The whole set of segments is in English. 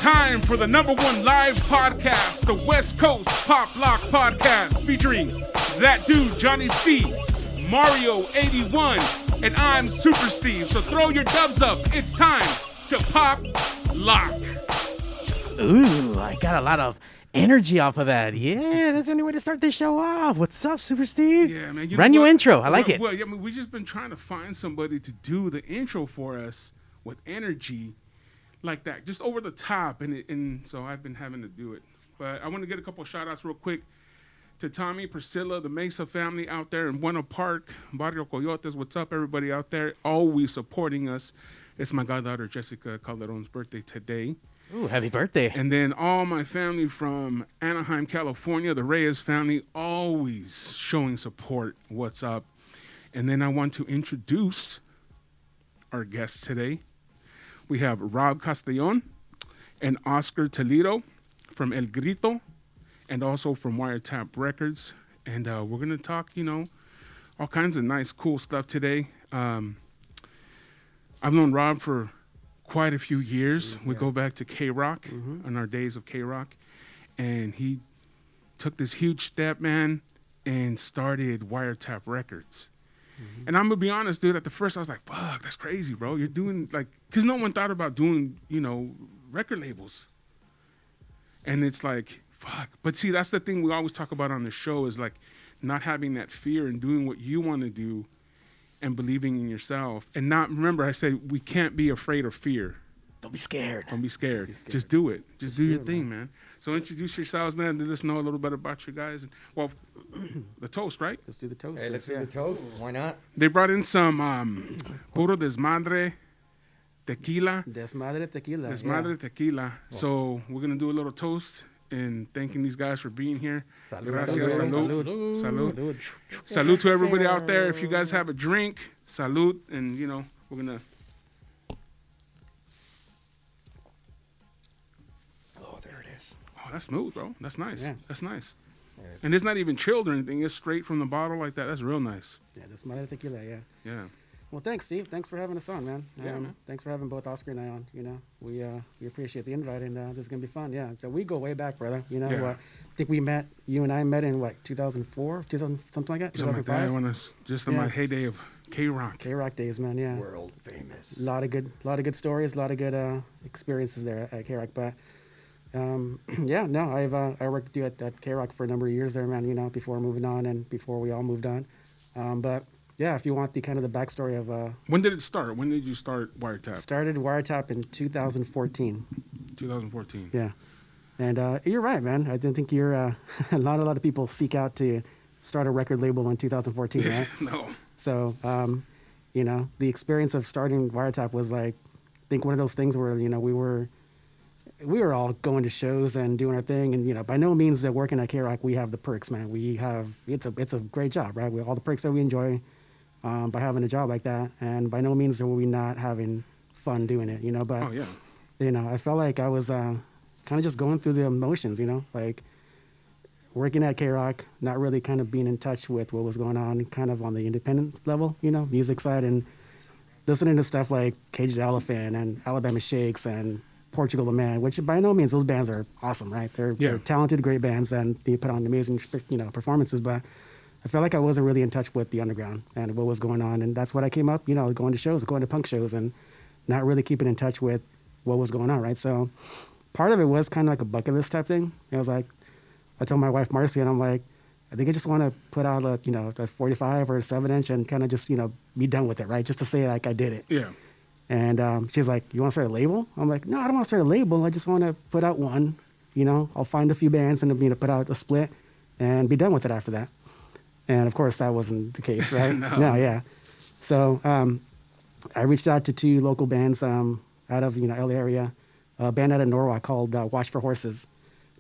time for the #1 live podcast, the West Coast Pop Lock Podcast, featuring that dude, Johnny C, Mario 81, and I'm Super Steve. So throw your dubs up. It's time to Pop Lock. Ooh, I got a lot of energy off of that. Yeah, that's the only way to start this show off. What's up, Super Steve? Yeah, man. Brand new intro. I like it. Well, yeah, I mean, we've just been trying to find somebody to do the intro for us with energy like that, just over the top. And so I've been having to do it. But I want to get a couple of shout outs real quick to Tommy, Priscilla, the Mesa family out there in Buena Park, Barrio Coyotes. What's up, everybody out there? Always supporting us. It's my goddaughter, Jessica Calderon's birthday today. Ooh, happy birthday. And then all my family from Anaheim, California, the Reyes family, always showing support. What's up? And then I want to introduce our guests today. We have Rob Castellon and Oscar Toledo from El Grito and also from Wiretap Records. And we're going to talk, all kinds of nice, cool stuff today. I've known Rob for quite a few years. We go back to K-Rock on our days of K-Rock. And he took this huge step, man, and started Wiretap Records. And I'm going to be honest, dude, at the first I was like, fuck, that's crazy, bro. You're doing because no one thought about doing, record labels. And it's like, fuck. But see, that's the thing we always talk about on the show is like not having that fear and doing what you want to do and believing in yourself. And not, remember, I said we can't be afraid or fear. Don't be scared. Don't be scared. Just do it. Just do your thing, man. So introduce yourselves, man. Let us know a little bit about you guys. Well, the toast, right? Let's do the toast. Hey, let's do the toast. Why not? They brought in some puro desmadre tequila. Desmadre tequila. Desmadre tequila. So we're going to do a little toast and thanking these guys for being here. Salud. Gracias. Salud. Salud. Salud. Salud to everybody out there. If you guys have a drink, salud. And, we're going to... Oh, there it is. Oh, that's smooth, bro. That's nice. Yeah. That's nice. Yeah. And it's not even chilled or anything. It's straight from the bottle like that. That's real nice. Yeah, Desmadre tequila, yeah. Yeah. Well, thanks, Steve. Thanks for having us on, man. Yeah, man. Thanks for having both Oscar and I on. We appreciate the invite, and this is gonna be fun. Yeah. So we go way back, brother. Yeah. I think you and I met in 2004, 2000, something like that. Something like that. I want to just in my Yeah. heyday of K-Rock. K-Rock days, man. Yeah. World famous. A lot of good stories, a lot of good experiences there at K-Rock. But I worked with you at K-Rock for a number of years there, man. Before moving on and before we all moved on. But yeah, if you want the backstory of When did it start? When did you start Wiretap? started Wiretap in 2014. 2014. Yeah, and you're right, man. I didn't think you're a lot of people seek out to start a record label in 2014, right? No. So the experience of starting Wiretap was I think one of those things where we were all going to shows and doing our thing, and by no means that working at K-Rock we have the perks, man. It's a great job, right? We all the perks that we enjoy by having a job like that, and by no means are we not having fun doing it, But Oh, yeah. I felt like I was kind of just going through the emotions, like working at K-Rock, not really kind of being in touch with what was going on, kind of on the independent level, music side, and listening to stuff like Caged Elephant and Alabama Shakes and Portugal the Man, which by no means those bands are awesome, right? They're talented, great bands, and they put on amazing, performances. But I felt like I wasn't really in touch with the underground and what was going on, and that's what I came up, going to shows, going to punk shows, and not really keeping in touch with what was going on, right? So part of it was kind of like a bucket list type thing. I was like, I told my wife Marcy, and I'm like, I think I just want to put out a 45 or a 7-inch and kind of just be done with it, right? Just to say like I did it. Yeah. And she's like, you want to start a label? I'm like, no, I don't want to start a label. I just want to put out one. I'll find a few bands and put out a split and be done with it after that. And of course, that wasn't the case, right? No, yeah. So I reached out to 2 local bands out of LA area, a band out of Norwalk called Watch for Horses.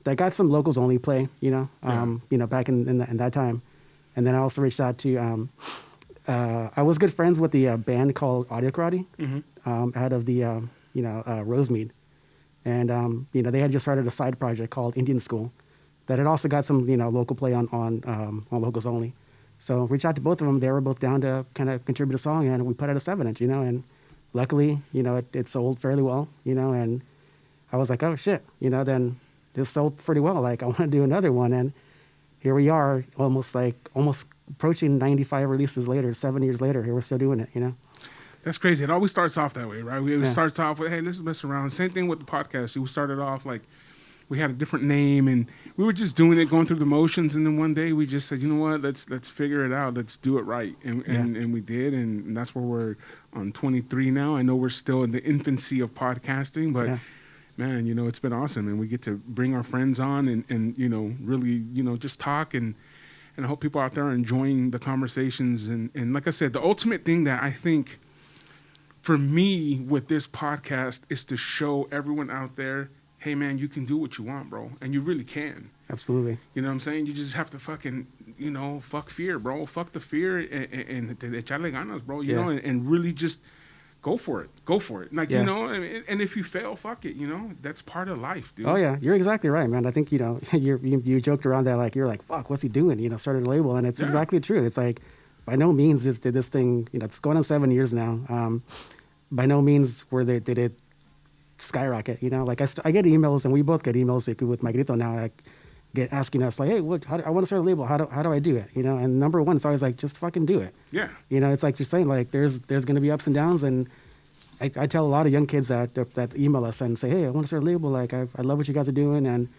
That got some locals only play, back in that time. And then I also reached out to I was good friends with the band called Audio Karate out of the Rosemead, and they had just started a side project called Indian School that had also got some local play on locals only. So reached out to both of them. They were both down to kind of contribute a song, and we put out a 7-inch, and luckily it sold fairly well, and I was like, oh shit, then this sold pretty well. Like I want to do another one, and here we are, almost approaching 95 releases later, 7 years later. Here we're still doing it. That's crazy. It always starts off that way, right? It Yeah. starts off with, hey, let's mess around. Same thing with the podcast. We started off like we had a different name, and we were just doing it, going through the motions. And then one day we just said, you know what? Let's figure it out. Let's do it right. And we did, and that's where we're on 23 now. I know we're still in the infancy of podcasting, but man, it's been awesome, and we get to bring our friends on and really just talk, and I hope people out there are enjoying the conversations. And like I said, the ultimate thing that I think for me with this podcast is to show everyone out there, hey man, you can do what you want, bro, and you really can. Absolutely. You know what I'm saying? You just have to fucking, fuck fear, bro. Fuck the fear and echarle ganas, bro. You know, and really just go for it. Go for it. Like, and if you fail, fuck it. That's part of life, dude. Oh yeah, you're exactly right, man. I think you joked around that, like you're like, fuck, what's he doing? Started a label, and it's exactly true. It's like, by no means did this thing, it's going on 7 years now. By no means did it skyrocket. Like I get emails, and we both get emails with my Grito now. Like, asking us like, hey, I want to start a label. How do I do it? And number one, it's always like, just fucking do it. Yeah. It's like you're saying, like there's going to be ups and downs, and I tell a lot of young kids that email us and say, hey, I want to start a label. Like I love what you guys are doing, and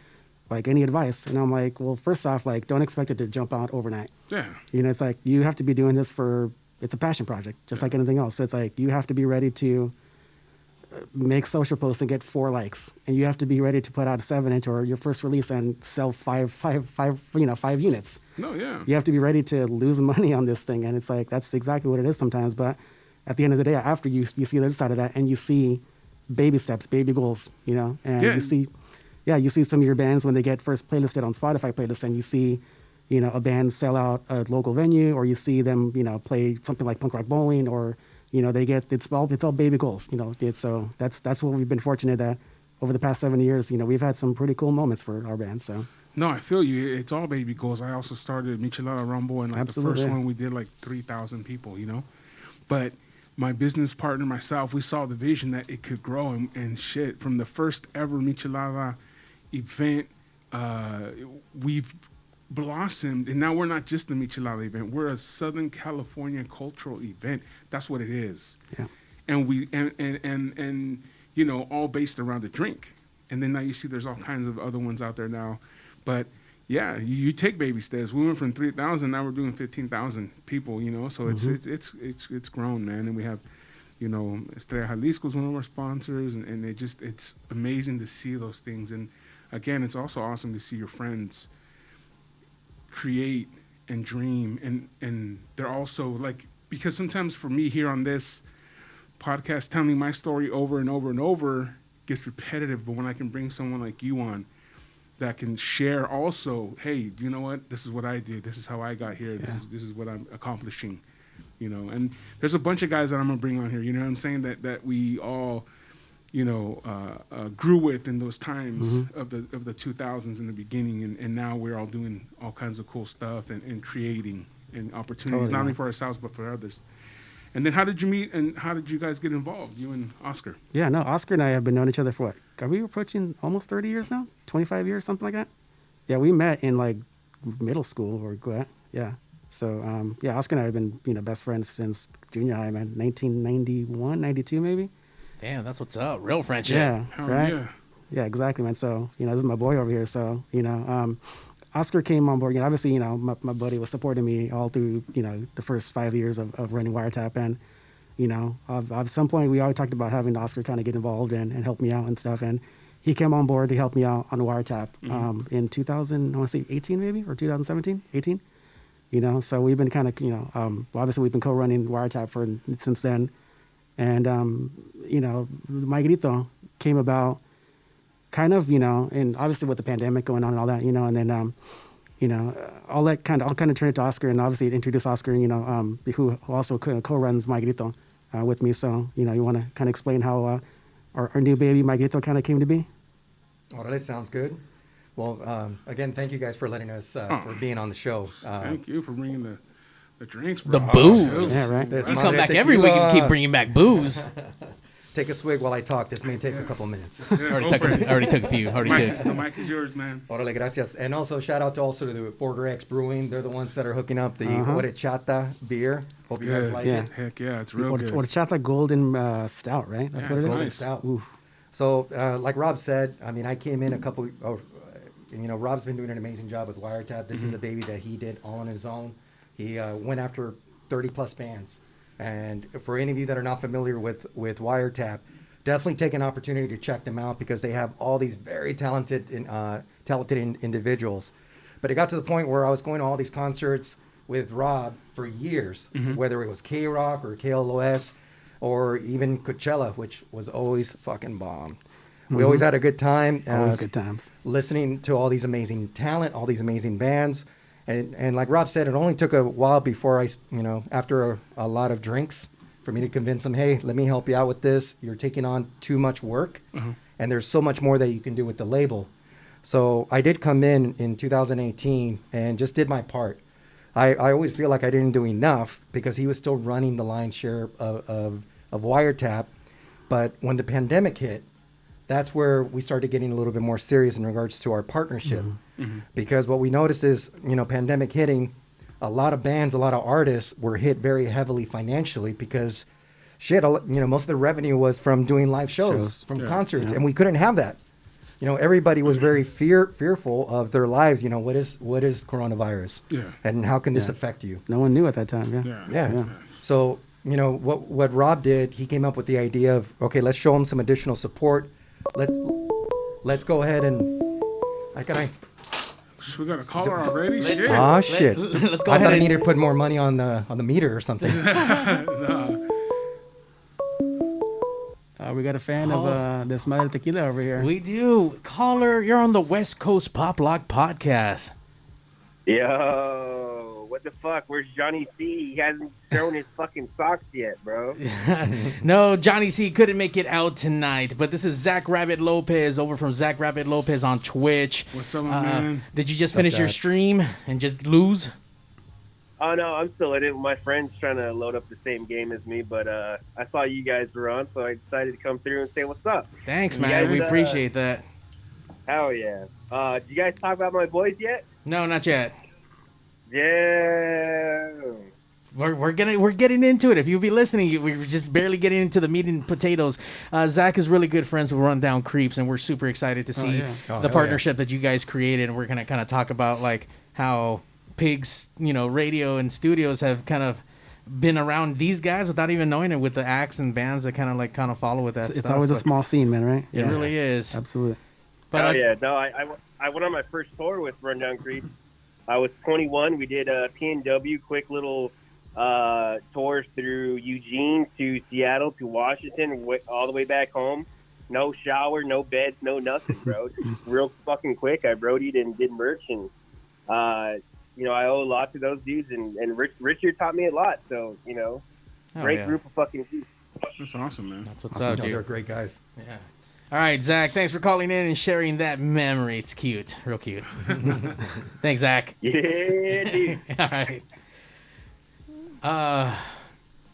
like any advice. And I'm like, well, first off, like don't expect it to jump out overnight. Yeah. It's like you have to be doing this it's a passion project, just like anything else. So it's like you have to be ready to make social posts and get 4 likes, and you have to be ready to put out a 7-inch or your first release and sell 5 units. No, yeah. You have to be ready to lose money on this thing, and it's like that's exactly what it is sometimes. But at the end of the day, after you see the other side of that, and you see baby steps, baby goals, and you see some of your bands when they get first playlisted on Spotify playlist, and you see a band sell out a local venue, or you see them play something like Punk Rock Bowling, or they get it's all baby goals. So that's what we've been fortunate that over the past 7 years, we've had some pretty cool moments for our band. So no, I feel you. It's all baby goals. I also started Michelada Rumble, and like the first one we did like 3,000 people. But my business partner, myself, we saw the vision that it could grow, and shit. From the first ever Michelada event, we've blossomed, and now we're not just the Michelada event. We're a Southern California cultural event. That's what it is. Yeah. And we and all based around a drink. And then now you see there's all kinds of other ones out there now. But yeah, you take baby steps. We went from 3,000, now we're doing 15,000 people, So it's grown, man. And we have, Estrella Jalisco is one of our sponsors, and it's amazing to see those things. And again, it's also awesome to see your friends create and dream, and they're also like, because sometimes for me here on this podcast, telling my story over and over and over gets repetitive, but when I can bring someone like you on that can share also, hey, you know what, this is what I did, this is how I got here, this is what I'm accomplishing, and there's a bunch of guys that I'm gonna bring on here, what I'm saying, that we all grew with in those times of the 2000s in the beginning, and now we're all doing all kinds of cool stuff and creating and opportunities, not only for ourselves but for others. And then how did you meet, and how did you guys get involved, you and Oscar? Yeah, no, Oscar and I have been knowing each other for what? Are we approaching almost 30 years now? 25 years, something like that? Yeah, we met in like middle school or yeah. So Oscar and I have been best friends since junior high, man. 1991, 92 maybe. Damn, that's what's up. Real friendship. Yeah, Hell right? yeah. Yeah, exactly, man. So, this is my boy over here. So, Oscar came on board. Obviously, my buddy was supporting me all through, the first 5 years of running Wiretap. And, at some point, we always talked about having Oscar kind of get involved and help me out and stuff. And he came on board to help me out on Wiretap in 2000, I want to say 18 maybe, or 2017, 18. So we've been kind of, obviously we've been co-running Wiretap since then. And, my Grito came about kind of, and obviously with the pandemic going on and all that, and then, I'll kind of turn it to Oscar, and obviously introduce Oscar, who also co-runs My Grito with me. So, you want to kind of explain how our new baby, My Grito, kind of came to be? Oh, that sounds good. Well, again, thank you guys for letting us, for being on the show. Thank you for bringing the drinks, The bro. booze. Yeah, right. There's You Madre come back every week and Tequila. keep bringing back booze. take a swig while I talk. This may take a couple minutes. Yeah, Already go took for it. a few. The mic is yours, man. Órale, gracias. And also shout out to also the Border X Brewing. They're the ones that are hooking up the Horchata beer. Hope you guys like it. Heck yeah, it's real good. Horchata Golden Stout, right? That's what it is. Golden Stout. Ooh. So, like Rob said, I mean, I came in Rob's been doing an amazing job with Wiretap. This is a baby that he did all on his own. He went after 30 plus bands. And for any of you that are not familiar with Wiretap, definitely take an opportunity to check them out because they have all these very talented individuals. But it got to the point where I was going to all these concerts with Rob for years, whether it was K-Rock or KLOS or even Coachella, which was always fucking bomb. We always had a good time. Always good times. Listening to all these amazing talent, all these amazing bands. And like Rob said, it only took a while before after a lot of drinks, for me to convince him, hey, let me help you out with this. You're taking on too much work, and there's so much more that you can do with the label. So I did come in 2018 and just did my part. I always feel like I didn't do enough because he was still running the lion's share of Wiretap. But when the pandemic hit, that's where we started getting a little bit more serious in regards to our partnership. Because what we noticed is, pandemic hitting, a lot of bands, a lot of artists were hit very heavily financially because most of the revenue was from doing live shows. From concerts, and we couldn't have that. Everybody was very fearful of their lives. What is coronavirus? And how can this affect you? No one knew at that time. Yeah. So, what Rob did, he came up with the idea of, okay, let's show him some additional support. Let's go ahead and We got a caller already. Shit. Shit! Let's go I ahead. thought I needed to put more money on the meter or something. We got a fan of this Madre Tequila over here. We do. Caller, you're on the West Coast Pop Lock Podcast. Yo, what the fuck? Where's Johnny C? He hasn't thrown his fucking socks yet, bro. No, Johnny C couldn't make it out tonight, but this is Zach Rabbit Lopez over from Zach Rabbit Lopez on Twitch. What's up, my man? Did you just finish your stream and just lose? Oh, no, I'm still in it. My friend's trying to load up the same game as me, but I saw you guys were on, so I decided to come through and say what's up. Thanks, man. We appreciate that. Hell yeah. Did you guys talk about my boys yet? No, not yet. Yeah. We're getting into it. If you'll be listening, we're just barely getting into the meat and potatoes. Zach is really good friends with Rundown Creeps, and we're super excited to see the partnership that you guys created. And we're gonna kind of talk about like how Pigs, radio and studios have kind of been around these guys without even knowing it, with the acts and bands that kind of follow with that. It's always a small scene, man, right? It really is. Absolutely. But No, I went on my first tour with Rundown Creeps. I was 21. We did a PNW, quick little tours through Eugene to Seattle to Washington, all the way back home. No shower, no beds, no nothing, bro. Just real fucking quick. I roadied and did merch, and I owe a lot to those dudes, and Richard taught me a lot. So great group of fucking dudes. That's awesome, man. That's what's Awesome. up, No, dude. they're great guys. Yeah. All right, Zach, thanks for calling in and sharing that memory. It's cute. Real cute. Thanks, Zach. Yeah, dude. All right.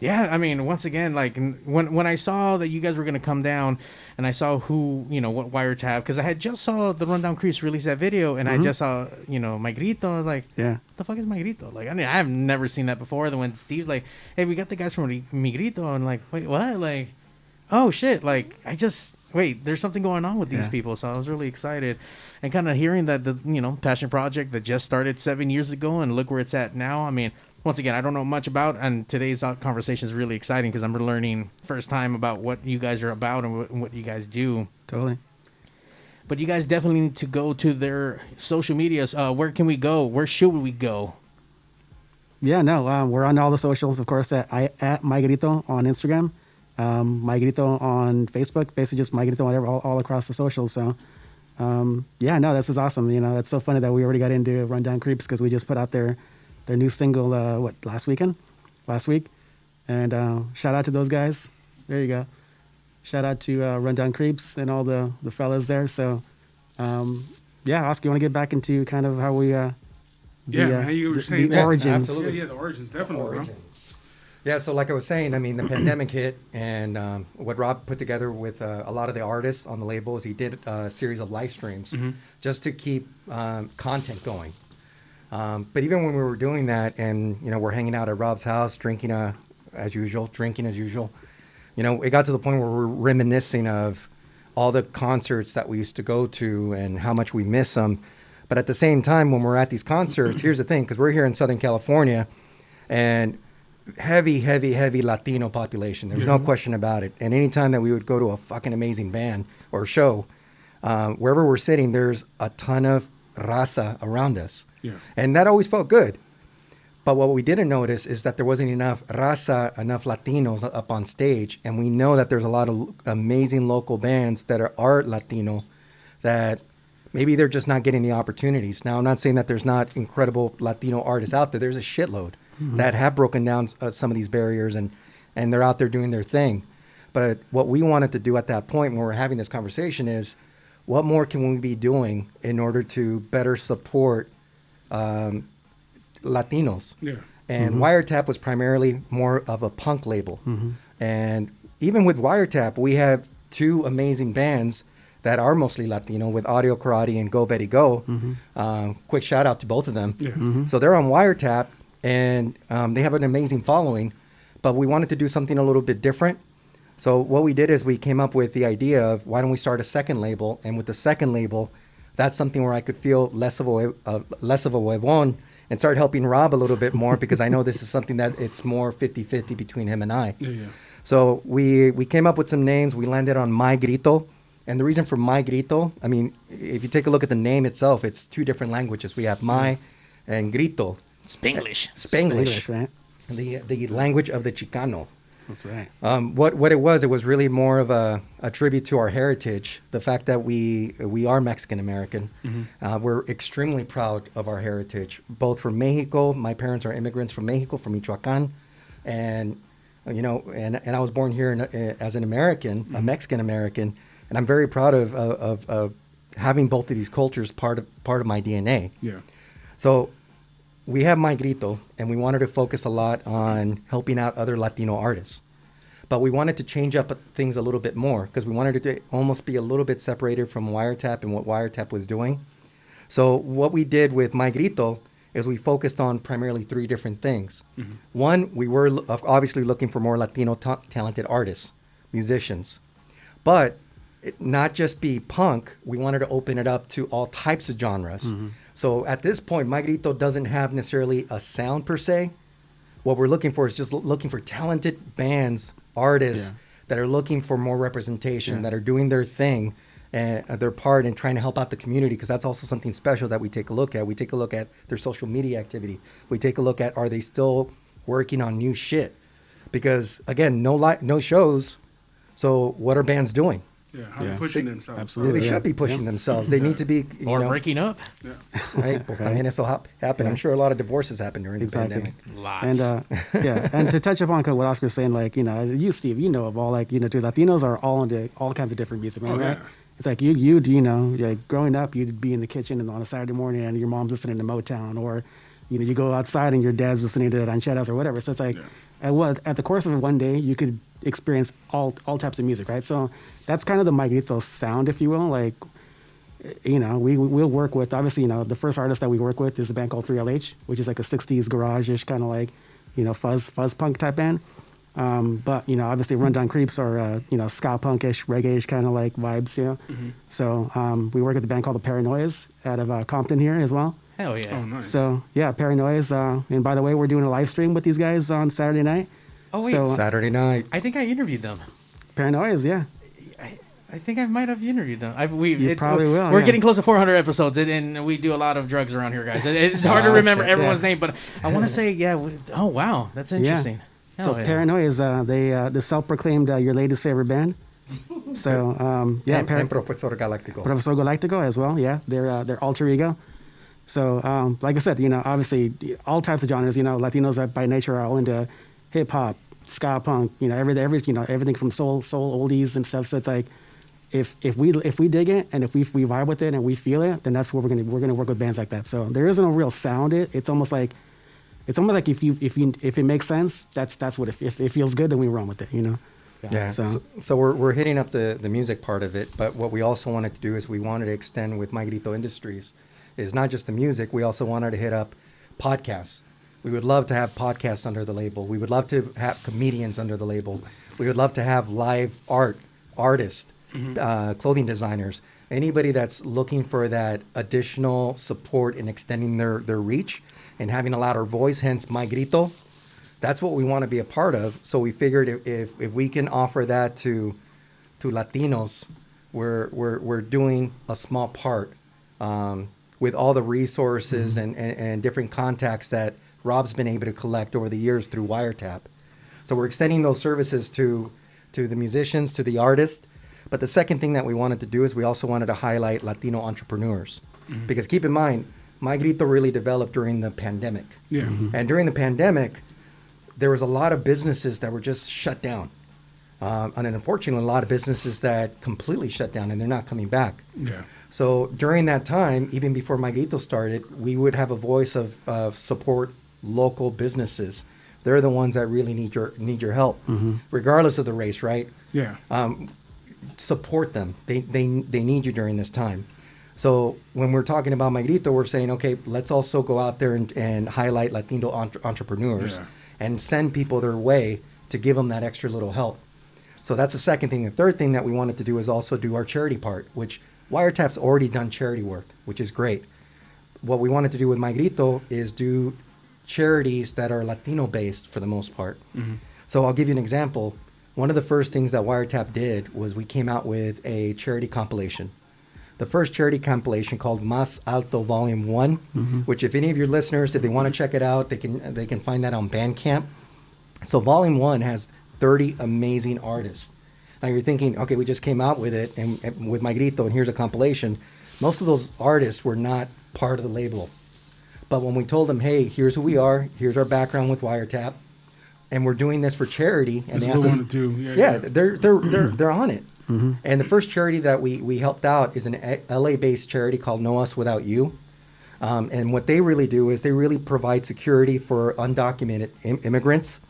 Yeah, I mean, once again, like when I saw that you guys were going to come down and I saw what Wiretap, because I had just saw the Rundown Creeps release that video and I just saw, my Grito. I was like, what the fuck is my Grito? Like, I mean, I've never seen that before. Then when Steve's like, hey, we got the guys from Mi Grito, and like, wait, what? Like, oh shit. Like, wait, there's something going on with these people. So I was really excited. And kind of hearing that the, passion project that just started 7 years ago and look where it's at now. I mean, once again, I don't know much about, and today's conversation is really exciting because I'm learning first time about what you guys are about and what you guys do. Totally. But you guys definitely need to go to their social medias. Where can we go? Where should we go? Yeah, no, we're on all the socials, of course, at My Grito on Instagram, My Grito on Facebook, basically just My Grito, whatever, all across the socials. So, this is awesome. It's so funny that we already got into Rundown Creeps because we just put out their new single, last week. And shout out to those guys. There you go. Shout out to Rundown Creeps and all the fellas there. So, Oscar, you want to get back into kind of how we... how you were saying the that. origins. Absolutely. Yeah, the origins, definitely. Origins. Yeah, so like I was saying, I mean, the pandemic hit, and what Rob put together with a lot of the artists on the label is he did a series of live streams just to keep content going. But even when we were doing that, and we're hanging out at Rob's house, drinking as usual, it got to the point where we're reminiscing of all the concerts that we used to go to and how much we miss them. But at the same time, when we're at these concerts, here's the thing, because we're here in Southern California, and heavy Latino population. There's no question about it. And anytime that we would go to a fucking amazing band or show, wherever we're sitting, there's a ton of raza around us. Yeah. And that always felt good. But what we didn't notice is that there wasn't enough raza, enough Latinos up on stage. And we know that there's a lot of amazing local bands that are Latino that maybe they're just not getting the opportunities. Now, I'm not saying that there's not incredible Latino artists out there. There's a shitload that have broken down some of these barriers, and they're out there doing their thing. But what we wanted to do at that point when we're having this conversation is, what more can we be doing in order to better support Latinos? Yeah. And Wiretap was primarily more of a punk label. And even with Wiretap, we have two amazing bands that are mostly Latino with Audio Karate and Go Betty Go. Quick shout out to both of them. Yeah. So they're on Wiretap, and they have an amazing following, but we wanted to do something a little bit different. So what we did is we came up with the idea of, why don't we start a second label? And with the second label, that's something where I could feel less of a huevon and start helping Rob a little bit more, because I know this is something that it's more 50-50 between him and I. Yeah. So we came up with some names. We landed on My Grito. And the reason for My Grito, I mean, if you take a look at the name itself, it's two different languages. We have My and Grito. Spanglish, right? The language of the Chicano. That's right. What it was really more of a tribute to our heritage. The fact that we are Mexican American. We're extremely proud of our heritage, both from Mexico. My parents are immigrants from Mexico, from Michoacan, and I was born here as an American, a Mexican American, and I'm very proud of having both of these cultures part of my DNA. Yeah. So we have My Grito, and we wanted to focus a lot on helping out other Latino artists. But we wanted to change up things a little bit more, because we wanted to almost be a little bit separated from Wiretap and what Wiretap was doing. So what we did with My Grito is we focused on primarily three different things. One, we were obviously looking for more Latino talented artists, musicians. But not just be punk, we wanted to open it up to all types of genres. So at this point, My Grito doesn't have necessarily a sound per se. What we're looking for is just looking for talented bands, artists that are looking for more representation, that are doing their thing and their part in trying to help out the community, because that's also something special that we take a look at. We take a look at their social media activity. We take a look at, are they still working on new shit? Because again, no shows. So what are bands doing? Yeah, how are they pushing themselves? Absolutely. They should be pushing themselves. They need to be, Or breaking up. right? Pues también eso happened. I'm sure a lot of divorces happened during the pandemic. Lots. And and to touch upon what Oscar was saying, like, you, Steve, of all, like, dude, Latinos are all into all kinds of different music, right? Yeah. It's like you like growing up, you'd be in the kitchen on a Saturday morning and your mom's listening to Motown, or you go outside and your dad's listening to rancheras or whatever. So it's like, at the course of one day, you could experience all types of music, right? So that's kind of the My Grito sound, if you will. Like, we'll work with, obviously, the first artist that we work with is a band called 3LH, which is like a 60s garage-ish kind of like, fuzz punk type band. But obviously Rundown Creeps are ska punkish, reggae-ish kind of like vibes, So we work with a band called the Paranoias out of Compton here as well. Hell yeah. Oh, nice. So yeah, Paranoias. And by the way, we're doing a live stream with these guys on Saturday night. Oh wait, So, Saturday night. I think I interviewed them. Paranoias, yeah. I think I might have interviewed them. You probably will. We're getting close to 400 episodes, and we do a lot of drugs around here, guys. It's hard to remember everyone's name, but I want to say, oh wow, that's interesting. So Paranoias, the self-proclaimed your latest favorite band. So and Professor Galactico. Professor Galactico as well. Yeah, their alter ego. So like I said, obviously all types of genres. Latinos by nature are all into hip hop, ska punk. Everything from soul oldies and stuff. So it's like, if we dig it and if we vibe with it and we feel it, then that's what we're gonna work with bands like that. So there isn't a real sound. It's almost like it's almost like if it makes sense, that's what if it feels good, then we run with it, you know. Yeah. So we're hitting up the music part of it, but what we also wanted to do is we wanted to extend with My Grito Industries is not just the music. We also wanted to hit up podcasts. We would love to have podcasts under the label. We would love to have comedians under the label. We would love to have live artists, clothing designers, anybody that's looking for that additional support in extending their reach and having a louder voice, hence My Grito. That's what we want to be a part of. So we figured if we can offer that to Latinos, we're doing a small part with all the resources and different contacts that Rob's been able to collect over the years through Wiretap. So we're extending those services to the musicians, to the artists. But the second thing that we wanted to do is we also wanted to highlight Latino entrepreneurs. Because keep in mind, My Grito really developed during the pandemic. Yeah. And during the pandemic, there was a lot of businesses that were just shut down. And unfortunately, a lot of businesses that completely shut down and they're not coming back. Yeah. So during that time, even before My Grito started, we would have a voice of support local businesses. They're the ones that really need your help, regardless of the race, right? Yeah. Support them. They need you during this time. So when we're talking about My Grito, we're saying, okay, let's also go out there and highlight Latino entrepreneurs. Yeah. And send people their way to give them that extra little help. So that's the second thing. The third thing that we wanted to do is also do our charity part, which Wiretap's already done charity work, which is great. What we wanted to do with My Grito is do charities that are Latino-based for the most part. So I'll give you an example. One of the first things that Wiretap did was we came out with a charity compilation. The first charity compilation called Más Alto Volume 1, which if any of your listeners, if they want to check it out, they can find that on Bandcamp. So Volume 1 has 30 amazing artists. Now you're thinking, okay, we just came out with it and with My Grito and here's a compilation. Most of those artists were not part of the label. But when we told them, hey, here's who we are, here's our background with Wiretap, and we're doing this for charity, and That's they what asked we us, want to do. they're on it. And the first charity that we helped out is an LA-based charity called Know Us Without You. And what they really do is they really provide security for undocumented immigrants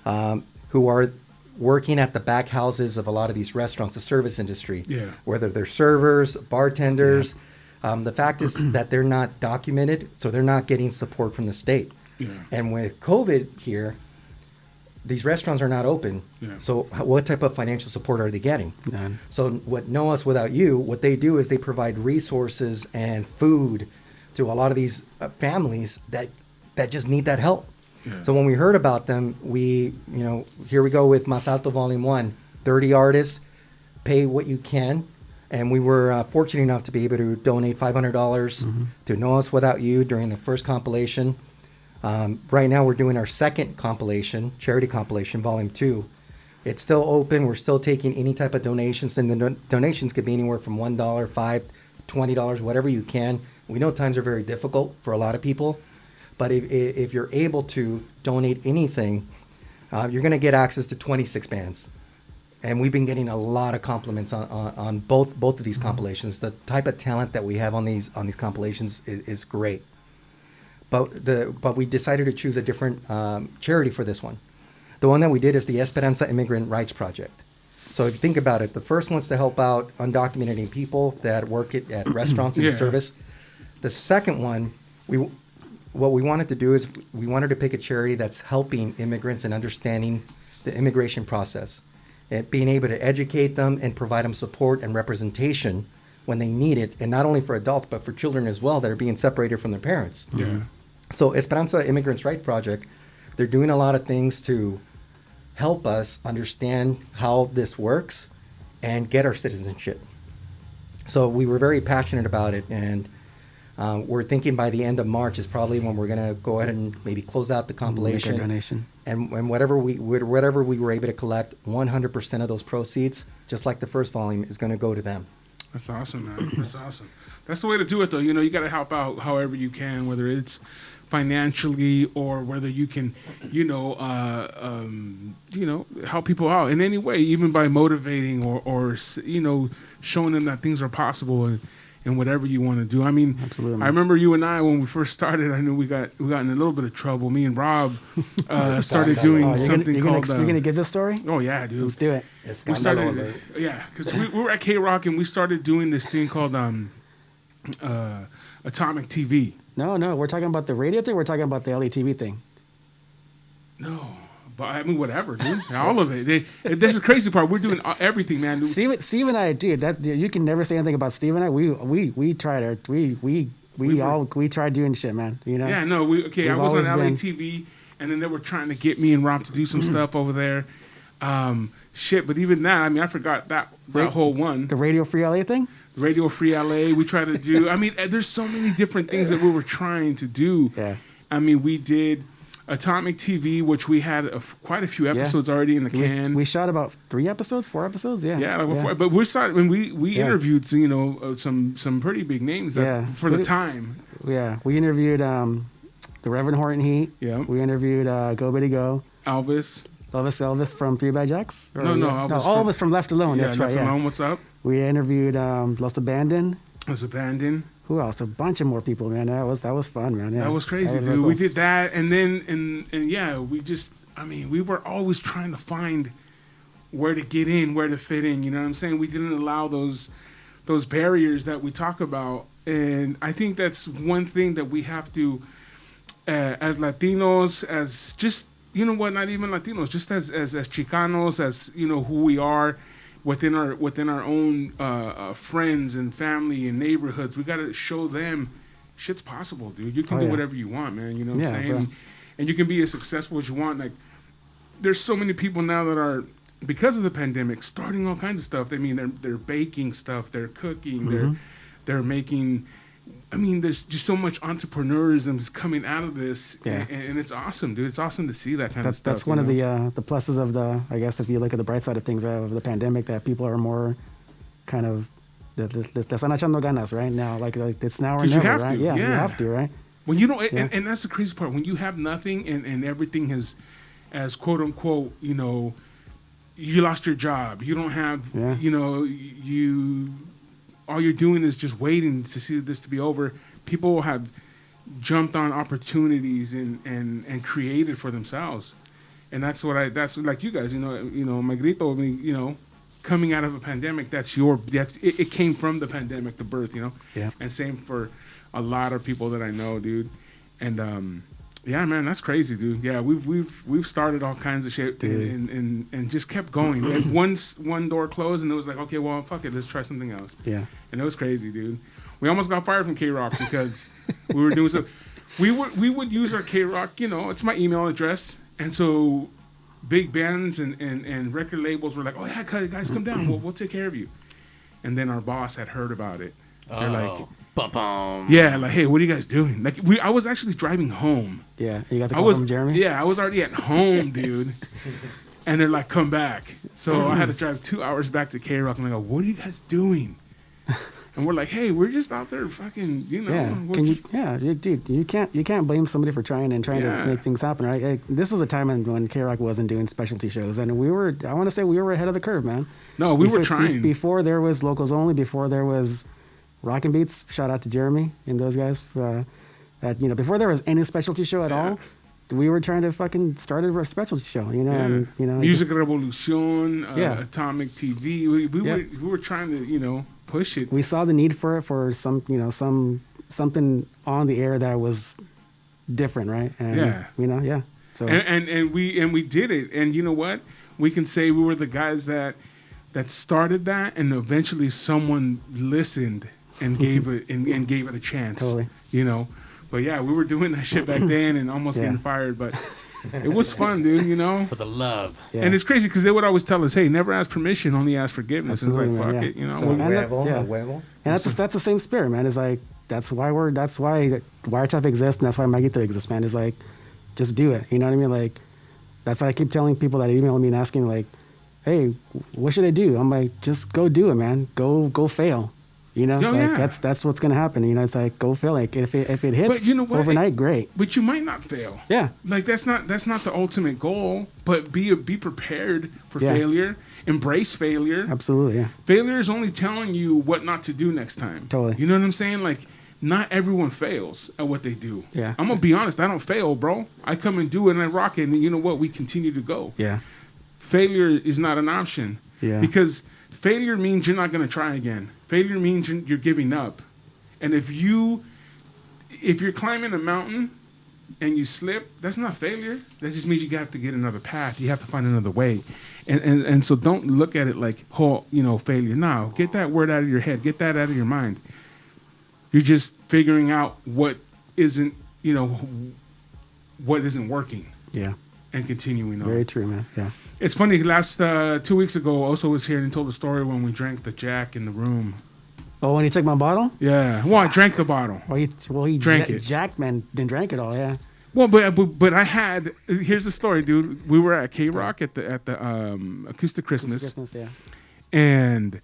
who are working at the back houses of a lot of these restaurants, the service industry. Yeah. Whether they're servers, bartenders. The fact is that they're not documented, so they're not getting support from the state. Yeah. And with COVID here, these restaurants are not open. Yeah. So what type of financial support are they getting? None. So what Know Us Without You, what they do is they provide resources and food to a lot of these families that just need that help. Yeah. So when we heard about them, here we go with Más Alto Volume 1, 30 artists, pay what you can. And we were fortunate enough to be able to donate $500 to Know Us Without You during the first compilation. Right now we're doing our second compilation, charity compilation, Volume 2. It's still open. We're still taking any type of donations, and the donations could be anywhere from $1, $5, $20, whatever you can. We know times are very difficult for a lot of people, but if you're able to donate anything, you're going to get access to 26 bands. And we've been getting a lot of compliments on both of these compilations. The type of talent that we have on these compilations is great. But we decided to choose a different charity for this one. The one that we did is the Esperanza Immigrant Rights Project. So if you think about it, the first one's to help out undocumented people that work at restaurants and service. The second one, what we wanted to do is we wanted to pick a charity that's helping immigrants and understanding the immigration process, and being able to educate them and provide them support and representation when they need it, and not only for adults but for children as well that are being separated from their parents. Yeah. So Esperanza Immigrants Rights Project, they're doing a lot of things to help us understand how this works and get our citizenship. So we were very passionate about it, and we're thinking by the end of March is probably when we're going to go ahead and maybe close out the compilation. Make our donation. And whatever we were able to collect, 100% of those proceeds, just like the first volume, is going to go to them. That's awesome, man. That's awesome. That's the way to do it, though. You got to help out however you can, whether it's financially or whether you can, help people out in any way, even by motivating or showing them that things are possible. in whatever you want to do. I mean, Absolutely. I remember you and I when we first started. I knew we got in a little bit of trouble. Me and Rob started doing something called. You're gonna give this story? Oh yeah, dude. Let's do it. We started, yeah, because we were at K Rock and we started doing this thing called Atomic TV. No, we're talking about the radio thing. We're talking about the LATV thing. No. But I mean, whatever, dude. All of it. This is the crazy part. We're doing everything, man. Steve and I, dude. That you can never say anything about Steve and I. We tried we tried doing shit, man. You know. Yeah, no. I was on LA TV, and then they were trying to get me and Rob to do some stuff over there. Shit, but even that, I mean, I forgot that whole one. The Radio Free LA thing. Radio Free LA. We tried to do. I mean, there's so many different things that we were trying to do. Yeah. I mean, we did Atomic TV, which we had quite a few episodes already in the can. We shot about 4 episodes. Yeah. Yeah, but we started when we interviewed, some pretty big names for the time. Yeah, we interviewed the Reverend Horton Heat. Yeah, we interviewed Go Biddy Go. Elvis from 3 by Jacks. Elvis from Left Alone. Yeah, that's right. Left Alone. What's up? We interviewed Los Abandoned. Who else? A bunch of more people, man. That was fun, man. Yeah. That was crazy, dude. Cool. We did that, and then and yeah, we were always trying to find where to get in, where to fit in. You know what I'm saying? We didn't allow those barriers that we talk about, and I think that's one thing that we have to, as Latinos, as just not even Latinos, just as Chicanos, as who we are. Within our own friends and family and neighborhoods, we got to show them shit's possible, dude. You can do whatever you want, man. You know what I'm saying? And you can be as successful as you want. Like, there's so many people now that are, because of the pandemic, starting all kinds of stuff. I mean, they're baking stuff, they're cooking, they're making. I mean, there's just so much entrepreneurism is coming out of this, and it's awesome, dude. It's awesome to see that kind of stuff. That's one of the pluses of I guess if you look at the bright side of things, right, of the pandemic, that people are more kind of, te están echando ganas right now, like it's now or never, right? Yeah, you have to, right? When you don't, and that's the crazy part. When you have nothing and everything has, as quote unquote, you lost your job, you don't have, all you're doing is just waiting to see this to be over. People have jumped on opportunities and created for themselves, and that's like you guys, my Grito, I mean, coming out of a pandemic, it came from the pandemic, the birth, and same for a lot of people that I know, dude, and yeah, man, that's crazy, dude. Yeah, we've started all kinds of shit and just kept going. And once one door closed, and it was like, okay, well, fuck it, let's try something else. Yeah. And it was crazy, dude. We almost got fired from K Rock because we were doing stuff. We would use our K Rock, it's my email address, and so big bands and record labels were like, oh yeah, guys, come down, we'll take care of you. And then our boss had heard about it. They're like, yeah, like, hey, what are you guys doing? Like, I was actually driving home. Yeah, you got the call from Jeremy? Yeah, I was already at home, dude. And they're like, come back. So I had to drive 2 hours back to K Rock, and I go, what are you guys doing? And we're like, hey, we're just out there fucking, dude, you can't blame somebody for trying to make things happen, right? This was a time when K Rock wasn't doing specialty shows, and I want to say we were ahead of the curve, man. No, we were trying. Before there was Locals Only, before there was Rockin' Beats, shout out to Jeremy and those guys. Before there was any specialty show at all, we were trying to fucking start a specialty show, Music Revolution, Atomic TV. We were trying to, push it. We saw the need for it for something on the air that was different, right? And, So and we did it, and you know what? We can say we were the guys that started that, and eventually someone listened and gave it a chance. Totally. But yeah, we were doing that shit back then and almost getting fired, but it was fun, dude, For the love. Yeah. And it's crazy because they would always tell us, hey, never ask permission, only ask forgiveness. Absolutely, and it's like, fuck it, huevo. And that's the same spirit, man. It's like, that's why Wiretap exists, and that's why Magito exists, man. It's like, just do it. You know what I mean? Like, that's why I keep telling people that email me and asking, like, hey, what should I do? I'm like, just go do it, man. Go fail. That's what's gonna happen. It's like, go fail. Like, if it hits, but you know what? Overnight, great. But you might not fail. Yeah. Like, that's not the ultimate goal. But be prepared for failure. Embrace failure. Absolutely, yeah. Failure is only telling you what not to do next time. Totally. You know what I'm saying? Like, not everyone fails at what they do. Yeah. I'm gonna be honest. I don't fail, bro. I come and do it and I rock it, and you know what? We continue to go. Yeah. Failure is not an option. Yeah. Because failure means you're not gonna try again. Failure means you're giving up. And if you're climbing a mountain and you slip, that's not failure. That just means you have to get another path. You have to find another way. And so don't look at it like, oh, failure. No, get that word out of your head. Get that out of your mind. You're just figuring out what isn't working. Yeah. And continuing on. Very true, man. Yeah. It's funny. Last 2 weeks ago, Oso was here and told the story when we drank the Jack in the room. Oh, when he took my bottle? Yeah. Well, I drank the bottle. Well, he drank it. Jack, man, didn't drink it all. Yeah. Well, but I had. Here's the story, dude. We were at K Rock at the Acoustic Christmas, Yeah. and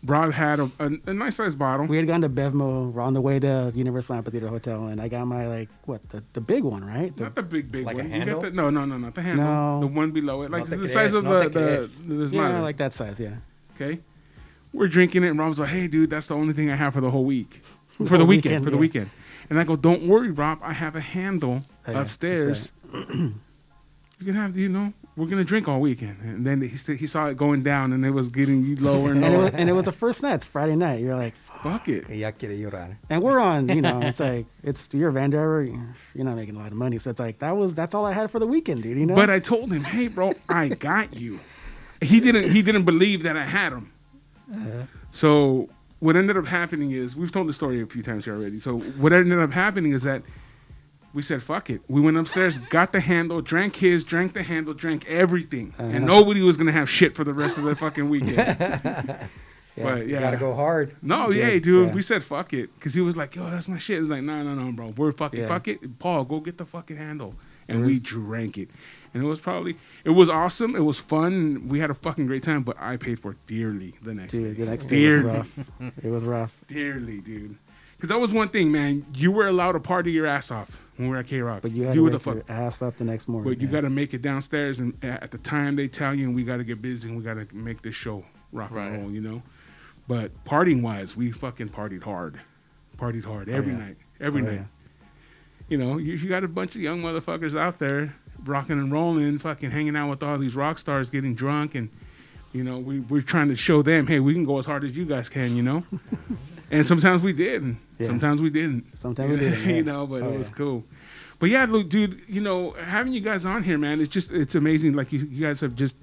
Rob had a nice sized bottle. We had gone to Bevmo. We're on the way to Universal Amphitheater Hotel, and I got my the big one, right? Not the big Like one. a handle? No, not the handle. No. The one below it, like No te the crees, size of no te the crees. Yeah, like that size. Yeah. Okay. We're drinking it, and Rob's like, "Hey, dude, that's the only thing I have for the whole week, for the weekend, yeah. weekend." And I go, "Don't worry, Rob. I have a handle Oh, yeah, upstairs. You can have, we're gonna drink all weekend." And then he saw it going down, and it was getting lower and lower. And it was the first night. It's Friday night. You're like, Fuck it. Que ya quiere llorar. and we're on. It's like you're a van driver. You're not making a lot of money, so it's like that's all I had for the weekend, dude. But I told him, "Hey, bro, I got you." He didn't believe that I had him. So what ended up happening is, we've told the story a few times here already. So what ended up happening is that we said, fuck it. We went upstairs, got the handle, drank the handle, drank everything. And nobody was going to have shit for the rest of the fucking weekend. But You yeah. gotta go hard. No, yeah, dude. Yeah. We said, fuck it. Because he was like, yo, that's my shit. It was like, no, bro. We're fucking, Yeah. fuck it. Paul, go get the fucking handle. And we drank it. And it was awesome. It was fun. We had a fucking great time, but I paid for it dearly the next Dude, day. the next day was Dearly. rough. It was rough. Dearly, dude. Because that was one thing, man. You were allowed to party your ass off when we were at K-Rock. But you had Do to what wake the your fuck. ass up the next morning. But you got to make it downstairs, and at the time they tell you, and we got to get busy, and we got to make this show rock Right. and roll, But partying-wise, we fucking partied hard. Every yeah. night. Every Oh, night. You got a bunch of young motherfuckers out there rocking and rolling, fucking hanging out with all these rock stars, getting drunk, and we're trying to show them, hey, we can go as hard as you guys can, And sometimes we did, and Yeah. sometimes we didn't. Sometimes we didn't, yeah. But Oh, it was yeah. cool. But yeah, look, dude, having you guys on here, man, it's amazing. Like you guys have just,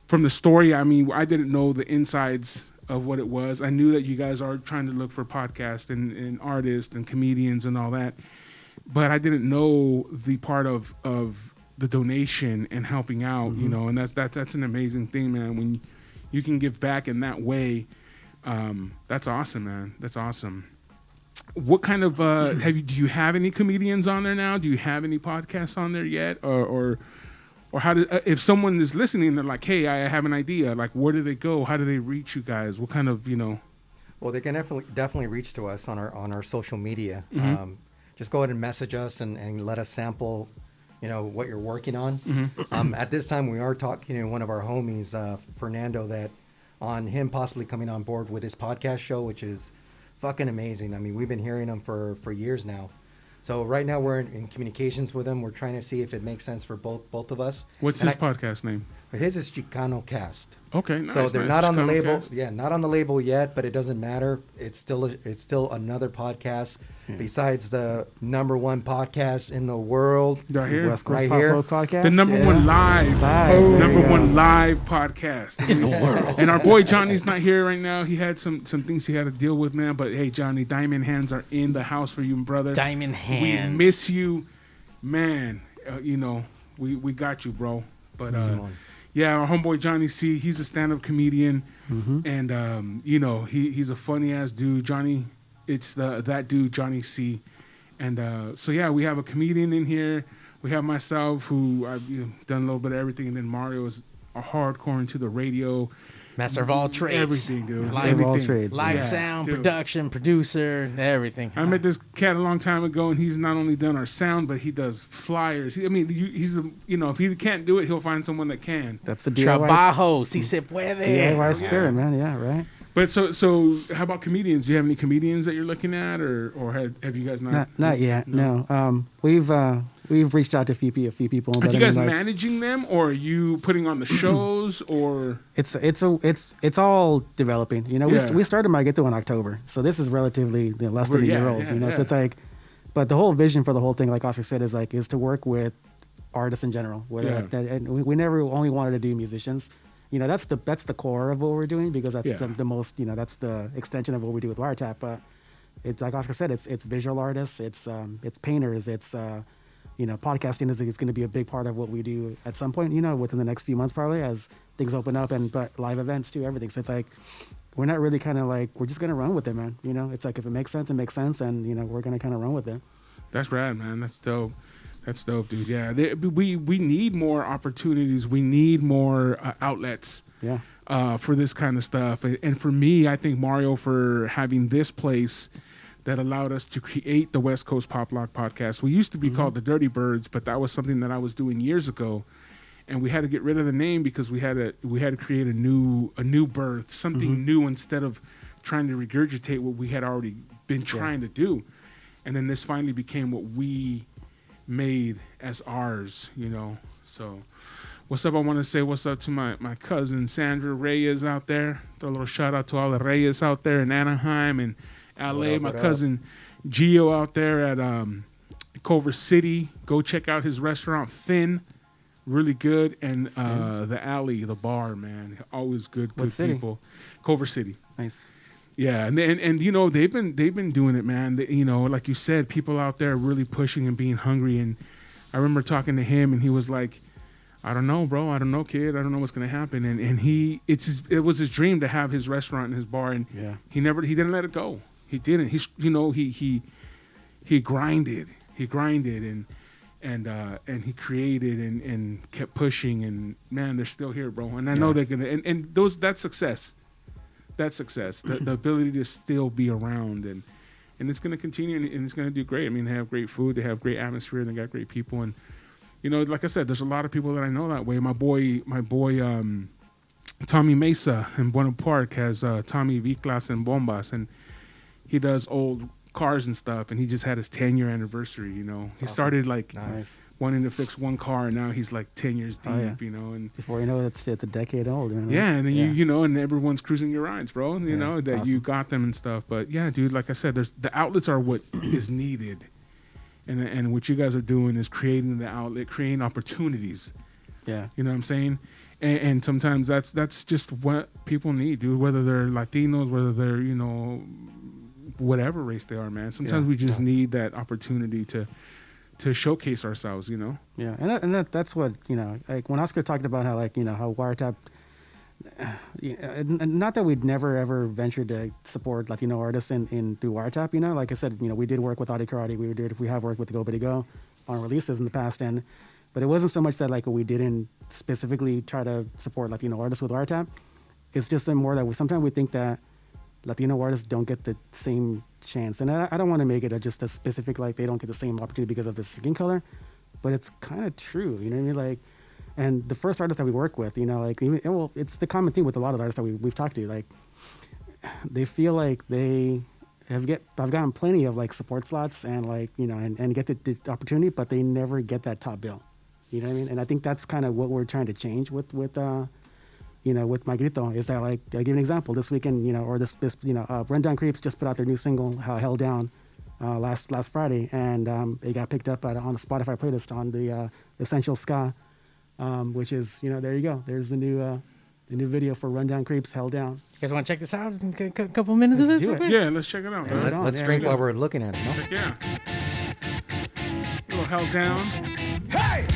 from the story, I mean, I didn't know the insides of what it was. I knew that you guys are trying to look for podcasts and artists and comedians and all that, but I didn't know the part of the donation and helping out, and that's an amazing thing, man. When you can give back in that way, that's awesome, man. That's awesome. What kind of do you have any comedians on there now? Do you have any podcasts on there yet, or how do if someone is listening, they're like, hey, I have an idea. Like, where do they go? How do they reach you guys? What kind of Well, they can definitely reach to us on our social media. Just go ahead and message us and let us sample, what you're working on. At this time, we are talking to one of our homies, Fernando, that on him possibly coming on board with his podcast show, which is fucking amazing. I mean, we've been hearing him for years now. So right now we're in communications with him. We're trying to see if it makes sense for both of us. What's his podcast name? His is Chicano Cast. Okay, nice, So they're nice. not on the Chicano label. Cast. Yeah, not on the label yet, but it doesn't matter. It's still another podcast besides the #1 podcast in the world. Right here. West Coast Right Pop here. Road Podcast. The number Yeah. one live, Live. number There you one go. live podcast in the world. And our boy Johnny's not here right now. He had some things he had to deal with, man. But hey, Johnny, Diamond Hands are in the house for you, brother. Diamond Hands. We miss you, man. We got you, bro. But yeah, our homeboy Johnny C. He's a stand-up comedian, and he's a funny ass dude. Johnny, it's that dude Johnny C. And so yeah, we have a comedian in here. We have myself, who I've done a little bit of everything, and then Mario is are hardcore into the radio. Master of all trades. Everything, dude. Live of all trades. Live Yeah, sound, dude. production, producer, everything. I met this cat a long time ago, and he's not only done our sound, but he does flyers. He's a, if he can't do it, he'll find someone that can. That's the DIY, Trabajo, si se puede. DIY spirit, man. Yeah, right. But so how about comedians? Do you have any comedians that you're looking at, or have you guys not? Not yet. No. We've reached out to a few people. Are but you guys like, managing them, or are you putting on the shows, or? It's all developing. Yeah. We started Marguerito in October, so this is relatively less than a year old. Yeah. So it's like, but the whole vision for the whole thing, like Oscar said, is to work with artists in general. And we never only wanted to do musicians. That's the core of what we're doing, because that's the most, that's the extension of what we do with Wiretap. But it's like Oscar said, it's visual artists, it's painters, it's podcasting is going to be a big part of what we do at some point, within the next few months, probably, as things open up, but live events too, everything. So it's like, we're not really kind of like, we're just going to run with it, man. It's like, if it makes sense, it makes sense. And, we're going to kind of run with it. That's rad, man. That's dope. That's dope, dude. Yeah, we need more opportunities. We need more outlets. Yeah. For this kind of stuff. And for me, I think Mario for having this place that allowed us to create the West Coast Pop Lock podcast. We used to be called the Dirty Birds, but that was something that I was doing years ago, and we had to get rid of the name because we had to create a new birth, something new, instead of trying to regurgitate what we had already been trying to do. And then this finally became what we made as ours, So what's up? I want to say what's up to my cousin Sandra Reyes out there. Throw a little shout out to all the Reyes out there in Anaheim and LA. My cousin Gio out there at Culver City. Go check out his restaurant, Finn. Really good. And the alley, the bar, man. Always good city? people. Culver City. Nice. Yeah, and they've been doing it, man. Like you said, people out there really pushing and being hungry. And I remember talking to him, and he was like, "I don't know, bro. I don't know, kid. I don't know what's gonna happen." And it was his dream to have his restaurant and his bar, and he didn't let it go. He didn't. He grinded. He grinded and he created and kept pushing. And man, they're still here, bro. And I know they're gonna. And that's success. That's success. The ability to still be around, and it's going to continue, and it's going to do great. I mean, they have great food, they have great atmosphere, and they got great people. And like I said, there's a lot of people that I know that way. My boy, Tommy Mesa in Buena Park has Tommy V-Class and Bombas, and he does old cars and stuff. And he just had his 10-year anniversary. He started like wanting to fix one car, and now he's like 10 years deep. And before you know it, it's a decade old. Yeah, and then and everyone's cruising your rides, bro. And that awesome. You got them and stuff. But yeah, dude, like I said, the outlets are what is needed, and what you guys are doing is creating the outlet, creating opportunities. Yeah, you know what I'm saying. And sometimes that's just what people need, dude. Whether they're Latinos, whether they're whatever race they are, man. Sometimes we just need that opportunity to showcase ourselves, Yeah, and that's what like when Oscar talked about how how Wiretap, not that we'd never ever ventured to support Latino artists in through Wiretap, like I said, we did work with Audi Karate, we have worked with Go Bitty Go on releases in the past, but it wasn't so much that we didn't specifically try to support Latino artists with Wiretap. It's just more that sometimes we think that Latino artists don't get the same chance. And I don't want to make it just a specific, they don't get the same opportunity because of the skin color, but it's kind of true, you know what I mean? And the first artists that we work with, it's the common thing with a lot of artists that we've talked to, they feel like I've gotten plenty of support slots and and get the opportunity, but they never get that top bill, you know what I mean? And I think that's kind of what we're trying to change with my Grito, is that I'll give an example. This weekend, or this Rundown Creeps just put out their new single, Held Down, last Friday, and it got picked up on a Spotify playlist on the Essential Ska, which is, there you go. There's the new video for Rundown Creeps, Held Down. You guys want to check this out? A couple minutes of this? Yeah, let's check it out. Let's drink while we're looking at it, no? Heck yeah. A little Held Down. Hey!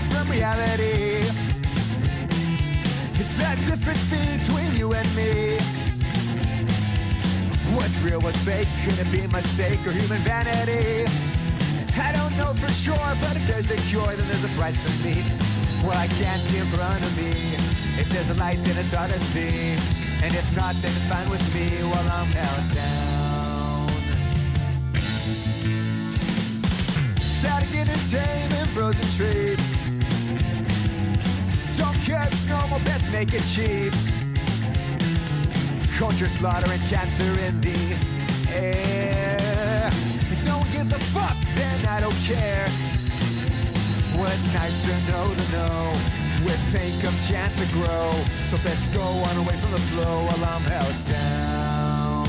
From reality is that difference between you and me. What's real, what's fake? Could it be a mistake or human vanity? I don't know for sure, but if there's a cure, then there's a price to meet. Well, I can't see in front of me. If there's a light, then it's hard to see. And if not, then it's fine with me while I'm held down. Static entertainment, frozen treats. Don't care if it's normal, best make it cheap. Culture slaughter and cancer in the air. If no one gives a fuck, then I don't care. Well, it's nice to know. With pain comes chance to grow. So best go on away from the flow while I'm held down.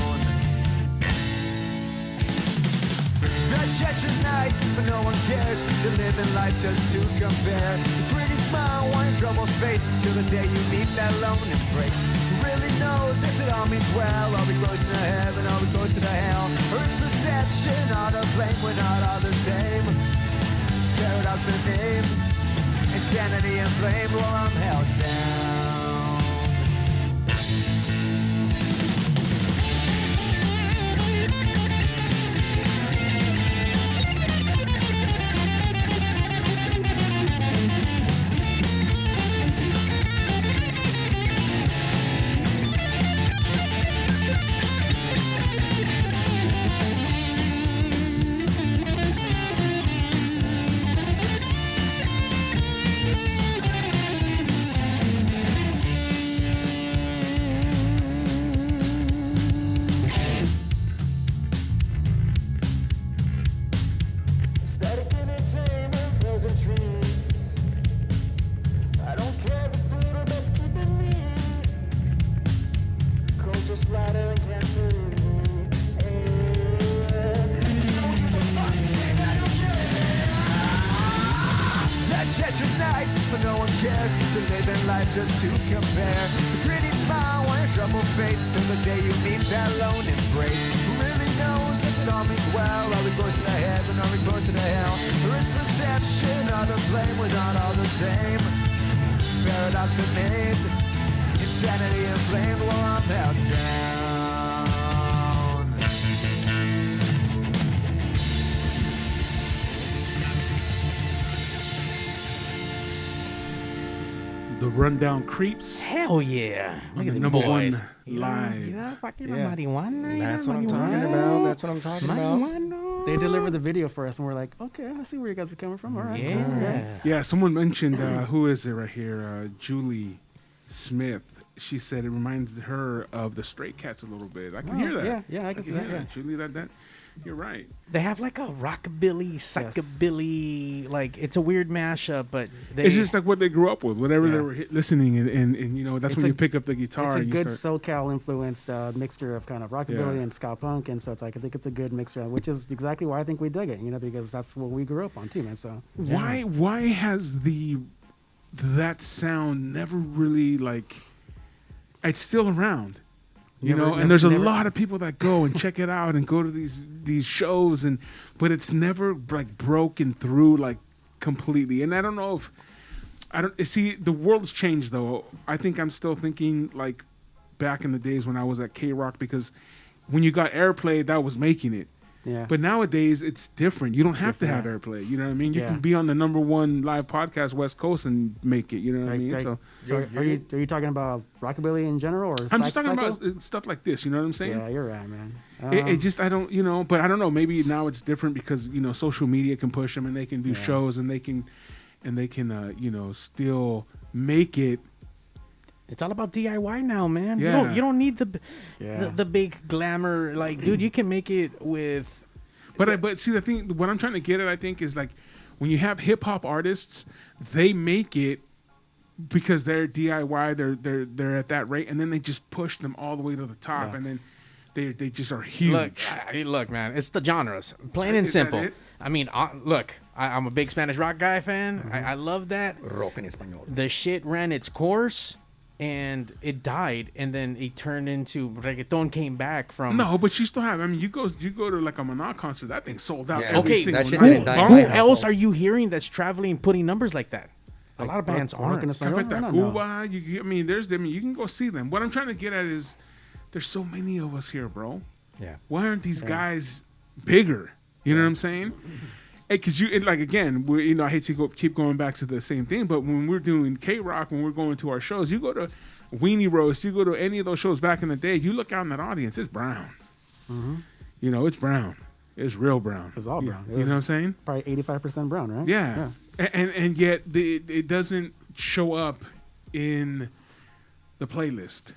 The gesture's nice, but no one cares. To live in life just to compare. The pretty smile, one troubled face, till the day you meet that lone embrace. Who really knows if it all means well? Are we close to heaven? Are we close to the hell? Or is perception all to blame? We're not all the same. Paradox a name. Insanity and flame while I'm held down. Gesture's nice, but no one cares. To live in life just to compare. The pretty smile on your troubled face, till the day you meet that lone embrace. Who really knows if it all means well? Are we close to the heaven? Are we close to the hell? Or is perception all to blame? We're not all the same. Paradox of name. Insanity inflamed while I'm held down. The Rundown Creeps. Hell yeah. Look at the the number boys. one live. Yeah. That's what I'm talking about. That's what I'm talking about. They delivered the video for us, and we're like, okay, I see where you guys are coming from. All right. Yeah. Yeah, someone mentioned, who is it right here? Julie Smith. She said it reminds her of the Stray Cats a little bit. I can hear that. Yeah, I can see that. hear Yeah. Julie, that. You're right. They have like a rockabilly, psychobilly, like it's a weird mashup, but they, It's just like what they grew up with, whatever they Yeah. were listening, and you know, that's It's when a- you pick up the guitar. It's a and good you start, SoCal influenced mixture of kind of rockabilly Yeah. and ska punk, and so it's like I think it's a good mixture, which is exactly why I think we dug it, you know, because that's what we grew up on too, man. So why has that sound never really like? It's still around. You know, and there's a lot of people that go and check it out and go to these shows, but it's never like broken through like completely. And I don't know if see the world's changed though. I think I'm still thinking like back in the days when I was at K Rock, because when you got airplay, that was making it. Yeah. But nowadays it's different. You don't have to have different, airplay. You know what I mean? You Yeah. can be on the #1 live podcast West Coast and make it. You know what I mean? So are you talking about rockabilly in general, or I'm just talking psycho? about stuff like this. You know what I'm saying? Yeah, you're right, man. It just I don't but I don't know, maybe now it's different because social media can push them and they can do shows and they can still make it. it's all about DIY now, man. Yeah. You don't need Yeah. the big glamour. Like, dude, you can make it with. But see, the thing, what I'm trying to get at, I think, is like when you have hip hop artists, they make it because they're DIY, they're at that rate, and then they just push them all the way to the top, Yeah. and then they just are huge. Look, man, it's the genres, plain and Is that simple. it? I mean, look, I'm a big Spanish rock guy fan. I love that. Rock en español. The shit ran its course, and it died, and then it turned into reggaeton. Came back from No, but you still have. I mean, you go to like a Maná concert, that thing sold out. Yeah. Every Okay, single that shit night. didn't die. Who Yeah. else are you hearing that's traveling, putting numbers like that? A lot of bands Rock en aren't. Español? Café I don't know. Tacuba, you can go see them. What I'm trying to get at is there's so many of us here, bro. Yeah. Why aren't these guys bigger? You know what I'm saying? Because again, I hate to keep going back to the same thing, but when we're doing K-Rock, when we're going to our shows, you go to Weenie Roast, you go to any of those shows back in the day, you look out in that audience, it's brown. Mm-hmm. It's brown. It's real brown. It's all brown. You know what I'm saying? Probably 85% brown, right? Yeah. And yet it doesn't show up in the playlist.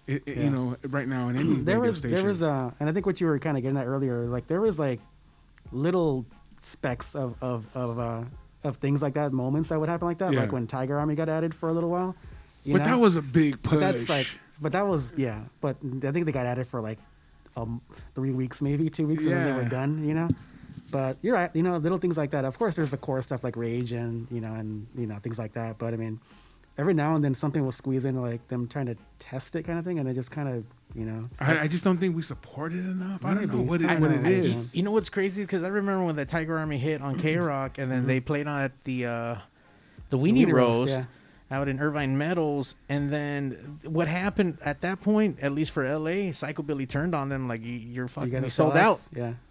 Right now in any radio station. There was and I think what you were kind of getting at earlier, like there was like little specks of things like that, moments that would happen like that, like when Tiger Army got added for a little while. But that was a big push. But that was But I think they got added for like 3 weeks, maybe 2 weeks, and then they were done. But you're right. Little things like that. Of course, there's the core stuff like Rage and things like that. But I mean, every now and then something will squeeze in, like them trying to test it kind of thing, and it just kind of, I just don't think we support it enough. I don't know what it is. You know what's crazy? Because I remember when the Tiger Army hit on K-Rock, and then they played on at the Weenie Roast out in Irvine Meadows, and then what happened at that point, at least for LA, Psychobilly turned on them like you're fucking sold out.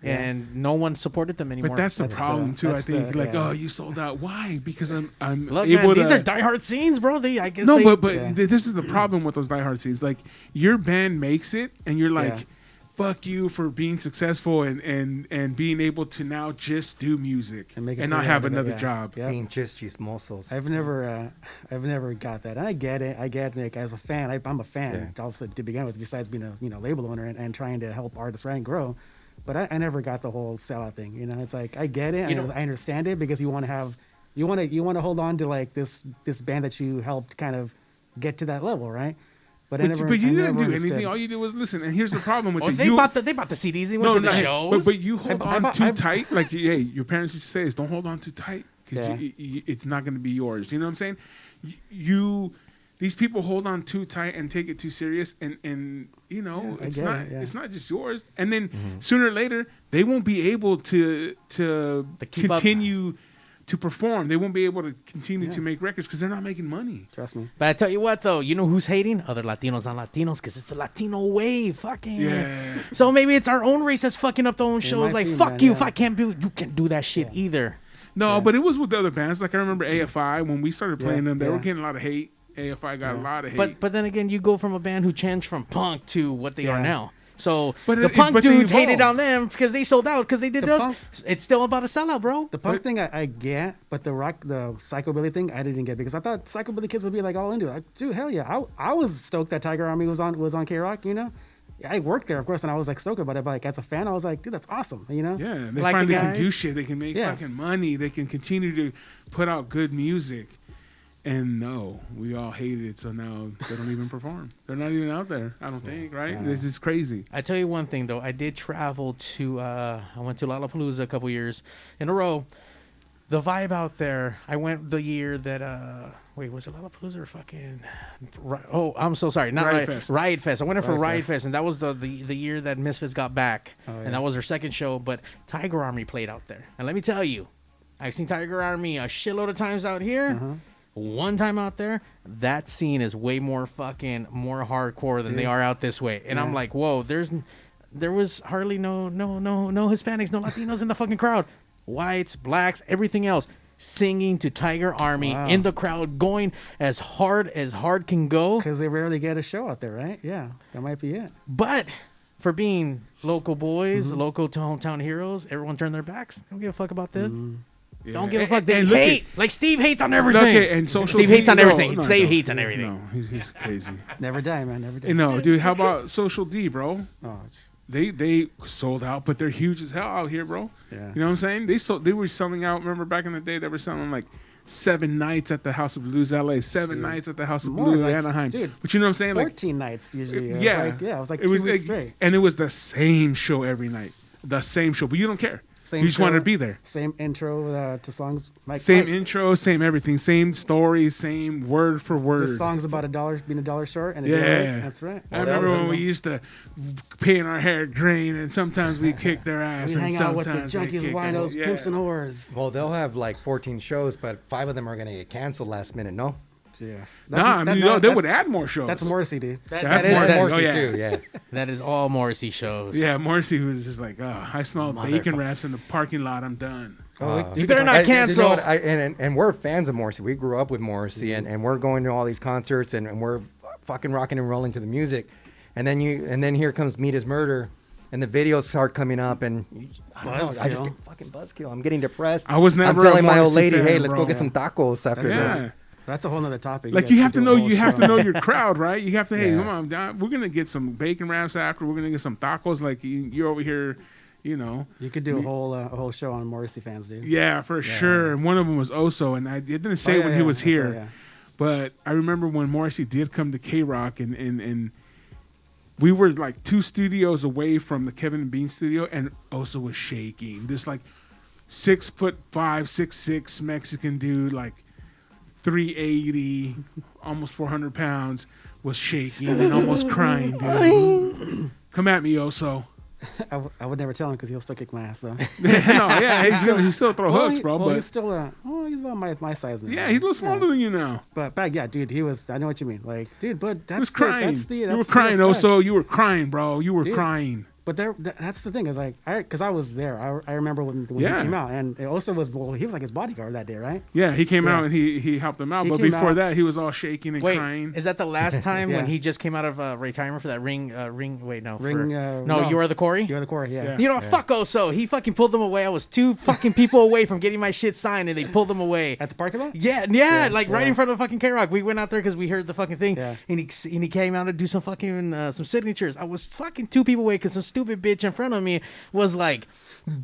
And no one supported them anymore. But that's the problem too. I think you sold out. Why? Because I'm Look, able man, to. These are diehard scenes, bro. I guess but this is the problem with those diehard scenes. Like your band makes it, and you're like, fuck you for being successful and being able to now just do music and not have another job. Being just chismosos. I've never got that. And I get it. Like, as a fan, I'm a fan also to begin with, besides being a label owner and trying to help artists and grow. But I never got the whole sellout thing. It's like I get it. I understand it because you want to hold on to like this band that you helped kind of get to that level, right? But you didn't do anything. All you did was listen. And here's the problem with they bought the CDs. They went to the shows. But you hold on too tight. Like, hey, your parents used to say, don't hold on too tight because it's not going to be yours. You know what I'm saying? These people hold on too tight and take it too serious, and it's not just yours. And then sooner or later, they won't be able to continue to perform. They won't be able to continue to make records because they're not making money. Trust me. But I tell you what, though, you know who's hating? Other Latinos on Latinos, because it's a Latino wave. Fucking. Yeah. So maybe it's our own race that's fucking up their own shows. Like, fuck you. If I can't do it, you can't do that shit either. No, but it was with the other bands. Like, I remember AFI, when we started playing them, they were getting a lot of hate. AFI got a lot of hate. But then again, you go from a band who changed from punk to what they are now. So the punk dudes hated on them because they sold out because they did this. It's still about a sellout, bro. The punk thing I get, but the Psychobilly thing I didn't get because I thought Psychobilly kids would be like all into it. Like, dude, hell yeah! I was stoked that Tiger Army was on K-Rock. I worked there, of course, and I was like stoked about it. But like as a fan, I was like, dude, that's awesome. Yeah, they finally can do shit. They can make fucking money. They can continue to put out good music. And no, we all hated it, so now they don't even perform. They're not even out there, I don't think, right? This is crazy. I tell you one thing, though. I did travel to, I went to Lollapalooza a couple years in a row. The vibe out there, I went the year that, was it Lollapalooza or fucking, I'm so sorry, not Riot Fest. I went in for Riot Fest, and that was the year that Misfits got back, and that was their second show, but Tiger Army played out there. And let me tell you, I've seen Tiger Army a shitload of times out here. One time out there, that scene is way more hardcore than they are out this way. And I'm like, whoa, there was hardly no Hispanics, no Latinos in the fucking crowd. Whites, blacks, everything else singing to Tiger Army in the crowd, going as hard can go. Because they rarely get a show out there, right? Yeah, that might be it. But for being local boys, local hometown heroes, everyone turned their backs. They don't give a fuck about that. Yeah. Don't give a fuck. They hate. Like Steve hates on everything. Okay, and Steve hates on everything. Steve hates on everything. No, he's crazy. Never die, man. Never die. No, dude. How about Social D, bro? Oh, they sold out, but they're huge as hell out here, bro. Yeah. You know what I'm saying? They were selling out. Remember back in the day, they were selling like 7 nights at the House of Blues, LA. 7 nights at the House of Blues, Anaheim. Dude, but you know what I'm saying? 14 nights usually. It was like 2 weeks straight. And it was the same show every night. The same show, but you don't care. You just wanted to be there. Same intro to songs. Intro, same everything, same story, same word for word. The song's about being $1 short. And that's right. I remember when we used to paint our hair green, and sometimes we kicked their ass. We hang out with the junkies, winos, pimps, and whores. Well, they'll have like 14 shows, but 5 of them are going to get canceled last minute, no? Yeah. Nah, I mean, they would add more shows. That's Morrissey, dude. That's is Morrissey. Morrissey Oh, yeah. too, yeah. That is all Morrissey shows. Yeah, Morrissey was just like, oh, I smell bacon Motherfucker. wraps in the parking lot. I'm done. You better not cancel. You know what? And we're fans of Morrissey. We grew up with Morrissey, and we're going to all these concerts, and we're fucking rocking and rolling to the music. And then here comes Meet His Murder, and the videos start coming up, and I don't know, I just get fucking buzzkill. I'm getting depressed. I was never I'm telling a my old Morrissey lady, fan, hey, let's bro. go get some tacos after this. Yeah. That's a whole nother topic. Like guys you can have to do a know, whole you have show. to know your crowd, right? You have to, hey, Yeah. come on, Don, we're gonna get some bacon wraps after. We're gonna get some tacos. Like you're over here, you know. You could do a whole show on Morrissey fans, dude. Yeah, for sure. And one of them was Oso, and it didn't say Oh, yeah, when he yeah, was that's here, right, yeah. but I remember when Morrissey did come to K Rock, and we were like 2 studios away from the Kevin and Bean studio, and Oso was shaking. This like 6'5", 6'6" Mexican dude, like 380, almost 400 pounds, was shaking and almost crying, dude. Come at me, Oso. I would never tell him because he'll still kick my ass, though. He's still throw hooks, bro. Well, But he's still he's about my size now. yeah, he's a little smaller than you now. But back, yeah, dude, he was. I know what you mean. Like, dude, but He was that's crying. You were that's crying, the effect. Oso. You were crying, bro. You were Dude. crying. But that's the thing is like, because I was there. I remember when Yeah. he came out, and it also was he was like his bodyguard that day, right? Yeah, he came Yeah. out and he helped him out. He But came before out- that, he was all shaking and Wait, crying. is that the last time when Yeah. he just came out of retirement for that ring? Wait, no. Ring, no, you are the Corey? You're the core, yeah. Yeah. You know, fuck Oso. He fucking pulled them away. I was 2 fucking people away from getting my shit signed, and they pulled them away. At the parking lot. Yeah, like right yeah. in front of the fucking K-Rock. We went out there because we heard the fucking thing, Yeah. and he came out to do some fucking some signatures. I was fucking 2 people away because some stupid bitch in front of me was like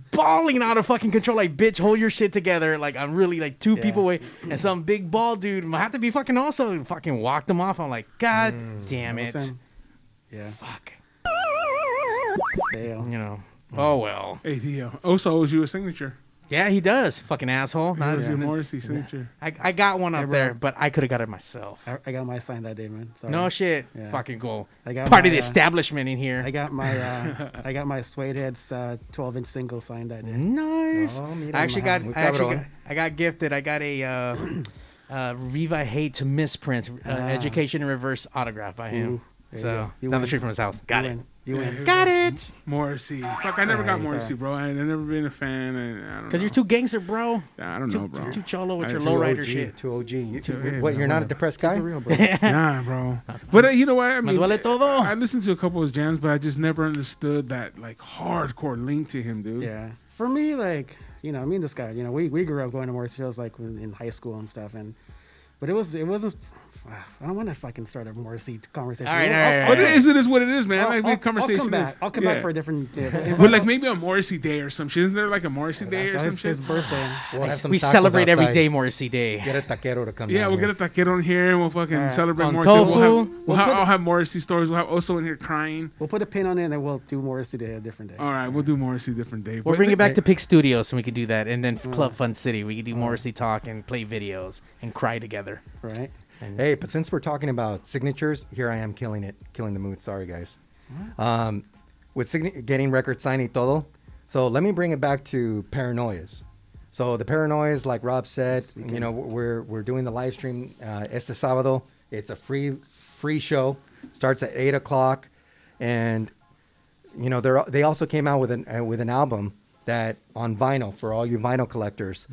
bawling out of fucking control, like, bitch, hold your shit together. Like, I'm really like 2 people away, and some big bald dude might have to be fucking also fucking walked him off. I'm like, God damn it. Listen. Yeah. Fuck. Fail. You know. Oh well. Hey, Oso owes you a signature. Yeah, he does. Fucking asshole. That was your Morrissey signature. I got one up bro. there, but I could have got it myself. I got my sign that day, man. Sorry. No shit. Yeah. Fucking cool. I got Part of my, the establishment in here. I got my Suede Heads 12-inch single signed that day. Nice. Oh, mira, I actually got. muy I actually cabrón. got. I got gifted. I got a Viva Hate to Misprint Education in Reverse autograph by him. Ooh, there you So go. You down the win. street from his house. Got You it. win. You win. Got it. Morrissey. Fuck, I never got Nice. Morrissey, bro. I've never been a fan. And I don't know. Because you're too gangster, bro. I don't know, bro. Too cholo with I- your too lowrider OG, shit. Too OG. yeah, What, man, you're not a depressed guy? For real, bro. Nah, bro. But you know what? I Me mean, duele todo. I listened to a couple of his jams, but I just never understood that like hardcore link to him, dude. Yeah. For me, like, me and this guy, we grew up going to Morrissey shows like in high school and stuff, but it wasn't. I don't want to fucking start a Morrissey conversation. All right, Well, all right, I'll- But it is what it is, man. I'll- Like I'll- the conversation. I'll come back. Is, I'll come yeah. back for a different. But like maybe a Morrissey day or some shit. Isn't there like a Morrissey day or some That's shit? his birthday. We'll have some We tacos celebrate every outside. day Morrissey Day. Get a taquero to come Yeah, down we'll here. get a taquero in here and we'll fucking Alright. celebrate Con Morrissey. tofu. I'll have Morrissey stories. We'll have Oso in here crying. We'll put a pin on it and then we'll do Morrissey Day a different day. All right, we'll do Morrissey different day. We'll But bring it back hey, to Pig Studios so we could do that. And then Club Fun City. We could do Morrissey Talk and play videos and cry together. Right? Hey, but since we're talking about signatures, here I am killing the mood. Sorry, guys. With getting record signed y todo. So let me bring it back to Paranoias. So the Paranoias, like Rob said, we're doing the live stream este sábado. It's a free show. Starts at 8 o'clock, and they also came out with an album that on vinyl for all you vinyl collectors.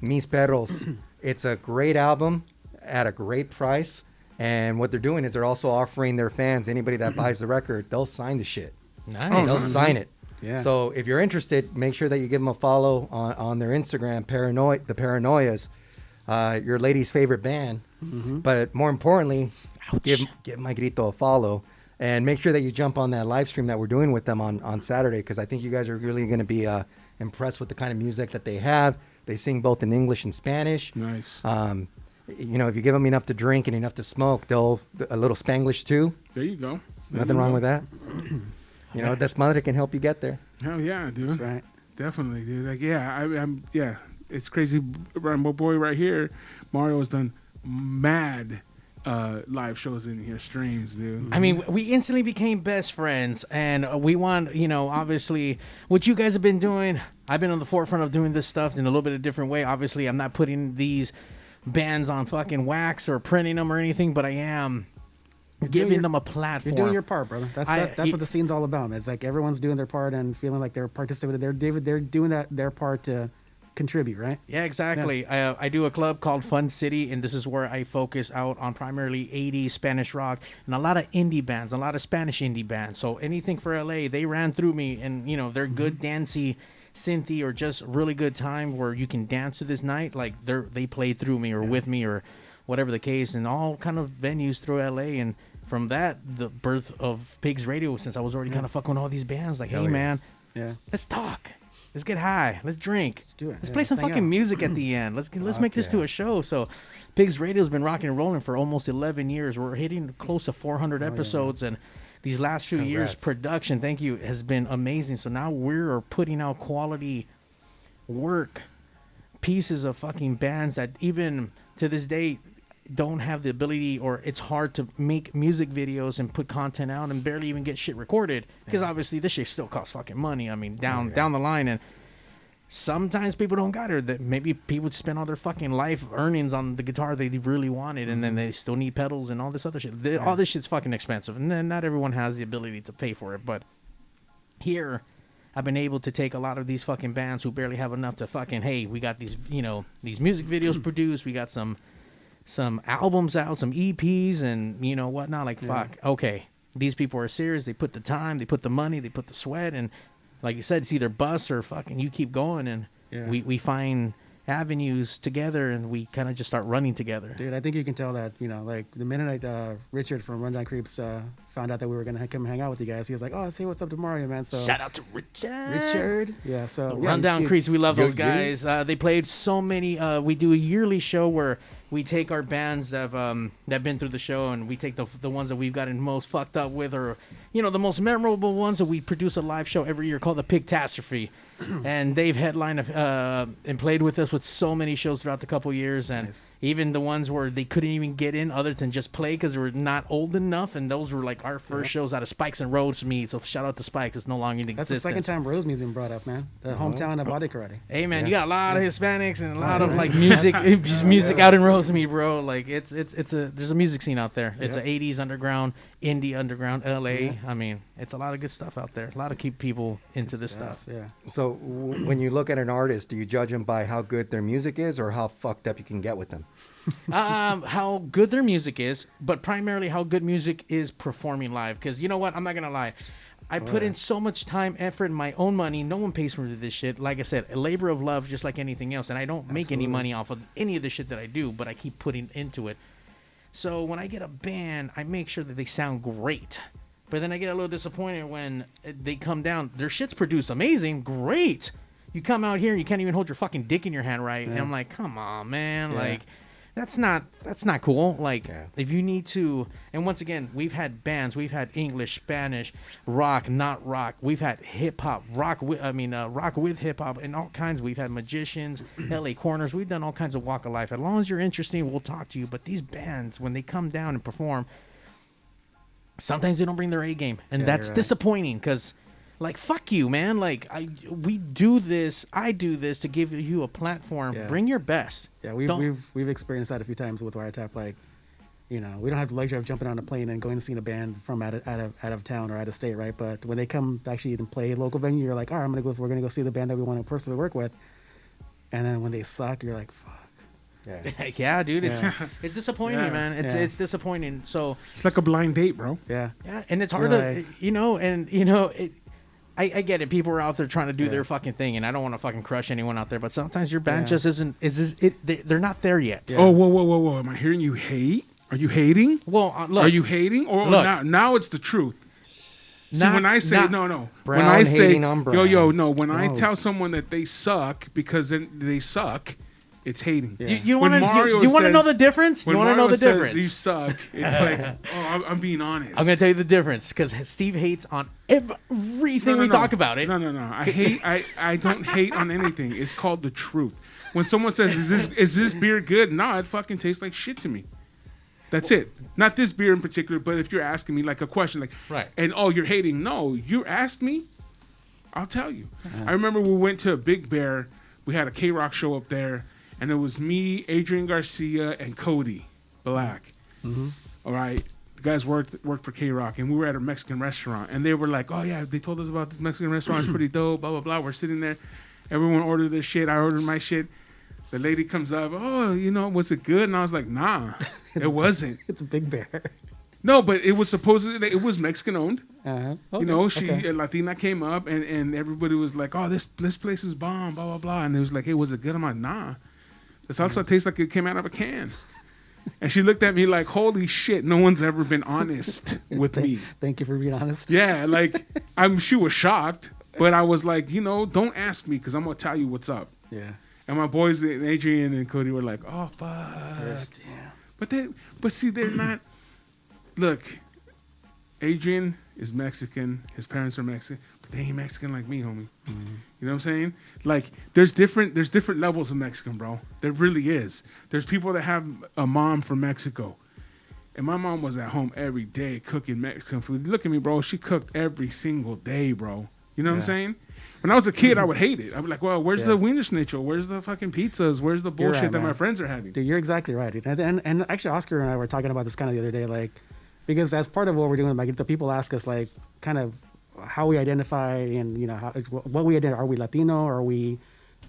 Mis Perros. It's a great album at a great price. And what they're doing is they're also offering their fans, anybody that buys the record, they'll sign the shit. Nice. They'll sign it. Yeah. So if you're interested, make sure that you give them a follow on their Instagram, the Paranoias, your lady's favorite band. But more importantly, give my Grito a follow. And make sure that you jump on that live stream that we're doing with them on Saturday, because I think you guys are really going to be impressed with the kind of music that they have. They sing both in English and Spanish. Nice. If you give them enough to drink and enough to smoke, they'll a little Spanglish too. There you go. Nothing wrong with that. Desmadre can help you get there. Hell yeah, dude. That's right. Definitely, dude. Like, I'm it's crazy. My boy right here, Mario has done mad live shows in here, streams, dude. I mean, we instantly became best friends, and we want, obviously, what you guys have been doing. I've been on the forefront of doing this stuff in a little bit of a different way. Obviously, I'm not putting these bands on fucking wax or printing them or anything, but I am giving them a platform. You're doing your part, brother. That's what the scene's all about. It's like everyone's doing their part and feeling like they're participating. They're doing their part to contribute, right? Yeah, exactly. Yeah. I do a club called Fun City, and this is where I focus out on primarily 80s Spanish rock and a lot of indie bands, a lot of Spanish indie bands. So anything for LA, they ran through me, and they're good dancey, synthy, or just really good time where you can dance to this night. Like they played through me or with me or whatever the case, and all kind of venues through LA. And from that, the birth of Pigs Radio, since I was already kind of fucking with all these bands, like, hey man, let's talk. Let's get high. Let's drink. Let's do it. Let's play some fucking music at the end. Let's make this to a show. So, Pigs Radio's been rocking and rolling for almost 11 years. We're hitting close to 400 episodes, and these last few years, production, thank you, has been amazing. So now we're putting out quality work, pieces of fucking bands that even to this day don't have the ability, or it's hard to make music videos and put content out and barely even get shit recorded because obviously this shit still costs fucking money. I mean, down the line, and sometimes people don't got it. That maybe people spend all their fucking life earnings on the guitar they really wanted, and then they still need pedals and all this other shit. All this shit's fucking expensive, and then not everyone has the ability to pay for it. But here, I've been able to take a lot of these fucking bands who barely have enough to fucking, hey, we got these, these music videos produced, we got some albums out, some EPs, and whatnot. Like, fuck, okay, these people are serious. They put the time, they put the money, they put the sweat, and like you said, it's either bust or fucking you keep going, and we find avenues together, and we kind of just start running together. Dude, I think you can tell that, like the minute Richard from Rundown Creeps found out that we were gonna come hang out with you guys, he was like, oh, say what's up tomorrow, man. So shout out to Richard. Yeah, so Rundown Creeps, we love those guys. They played so many. We do a yearly show where we take our bands that have been through the show, and we take the ones that we've gotten most fucked up with, or the most memorable ones, that we produce a live show every year called the Pigtastrophe. And they've headlined and played with us with so many shows throughout the couple years, and even the ones where they couldn't even get in other than just play because they were not old enough, and those were like our first shows out of Spikes and Rosemead. So shout out to Spikes, it's no longer in existence. That's the second time Rosemead's been brought up, man. The hometown of body karate. Hey man, you got a lot of Hispanics and a lot of like music out in Rosemead, bro. Like there's a music scene out there. It's an 80s underground, indie underground, LA. I mean, it's a lot of good stuff out there. A lot of keep people into this stuff. Yeah. So when you look at an artist, do you judge them by how good their music is, or how fucked up you can get with them? How good their music is, but primarily how good music is performing live. Because you know what? I'm not gonna lie. I put in so much time, effort, and my own money. No one pays for this shit. Like I said, a labor of love, just like anything else. And I don't make any money off of any of the shit that I do, but I keep putting into it. So when I get a band, I make sure that they sound great. But then I get a little disappointed when they come down. Their shit's produced amazing, great. You come out here, you can't even hold your fucking dick in your hand right. And I'm like, come on, man. Like, that's not cool. Like, if you need to, and once again, we've had bands, we've had English, Spanish, rock, not rock. We've had hip hop, rock with hip hop, and all kinds. We've had magicians, LA Corners. We've done all kinds of walk of life. As long as you're interesting, we'll talk to you. But these bands, when they come down and perform, sometimes they don't bring their A game, and that's disappointing. Because, like, fuck you, man. Like, I do this to give you a platform. Bring your best. Yeah, we've experienced that a few times with Wiretap. Like, we don't have the luxury of jumping on a plane and going to see a band from out of town or out of state, right? But when they come actually and play a local venue, you're like, all right, we're gonna go see the band that we want to personally work with. And then when they suck, you're like, fuck. Yeah, dude, it's disappointing, man. It's disappointing. So it's like a blind date, bro. Yeah, and it's hard to, I get it. People are out there trying to do their fucking thing, and I don't want to fucking crush anyone out there. But sometimes your band just isn't. They're not there yet. Yeah. Oh, whoa! Am I hearing you hate? Are you hating? Well, look, are you hating? Or look, now it's the truth. See, when I say no, Brown when I say hating on brown. no, when I tell someone that they suck because they suck, it's hating. Yeah. You want to know the difference? You want to know the difference? You suck. It's like, I'm being honest. I'm gonna tell you the difference because Steve hates on everything we talk about. It. No. I don't hate on anything. It's called the truth. When someone says, "Is this beer good?" No, it fucking tastes like shit to me. That's it. Not this beer in particular, but if you're asking me like a question, like, and you're hating. No, you asked me, I'll tell you. I remember we went to Big Bear. We had a K-Rock show up there. and it was me, Adrian Garcia, and Cody Black. All right, the guys worked for K-Rock, and we were at a Mexican restaurant, and they were like, "Oh yeah, they told us about this Mexican restaurant. It's pretty dope." Blah blah blah. We're sitting there, everyone ordered their shit. I ordered my shit. The lady comes up, "Oh, was it good?" And I was like, "Nah, it wasn't." It's a Big Bear. No, but it was supposedly it was Mexican owned. Okay, She a Latina came up and everybody was like, "Oh, this place is bomb." Blah blah blah. And it was like, "Hey, was it good?" I'm like, "Nah, the salsa tastes like it came out of a can." And she looked at me like, "Holy shit, no one's ever been honest with me." Thank you for being honest. Yeah, like she was shocked, but I was like, don't ask me because I'm gonna tell you what's up. Yeah. And my boys, Adrian and Cody, were like, "Oh fuck." Yeah. But see, they're not. Look, Adrian is Mexican. His parents are Mexican, but they ain't Mexican like me, homie. You know what I'm saying? Like, there's different levels of Mexican, bro. There really is. There's people that have a mom from Mexico, and my mom was at home every day cooking Mexican food. Look at me, bro. She cooked every single day, bro. You know what I'm saying? When I was a kid, I would hate it. I'd be like, "Well, where's the Wiener Schnitzel? Where's the fucking pizzas? Where's the bullshit that my friends are having?" Dude, you're exactly right. And actually, Oscar and I were talking about this kind of the other day, like, because as part of what we're doing, like, the people ask us, like, kind of how we identify and, what we identify. Are we Latino? Are we,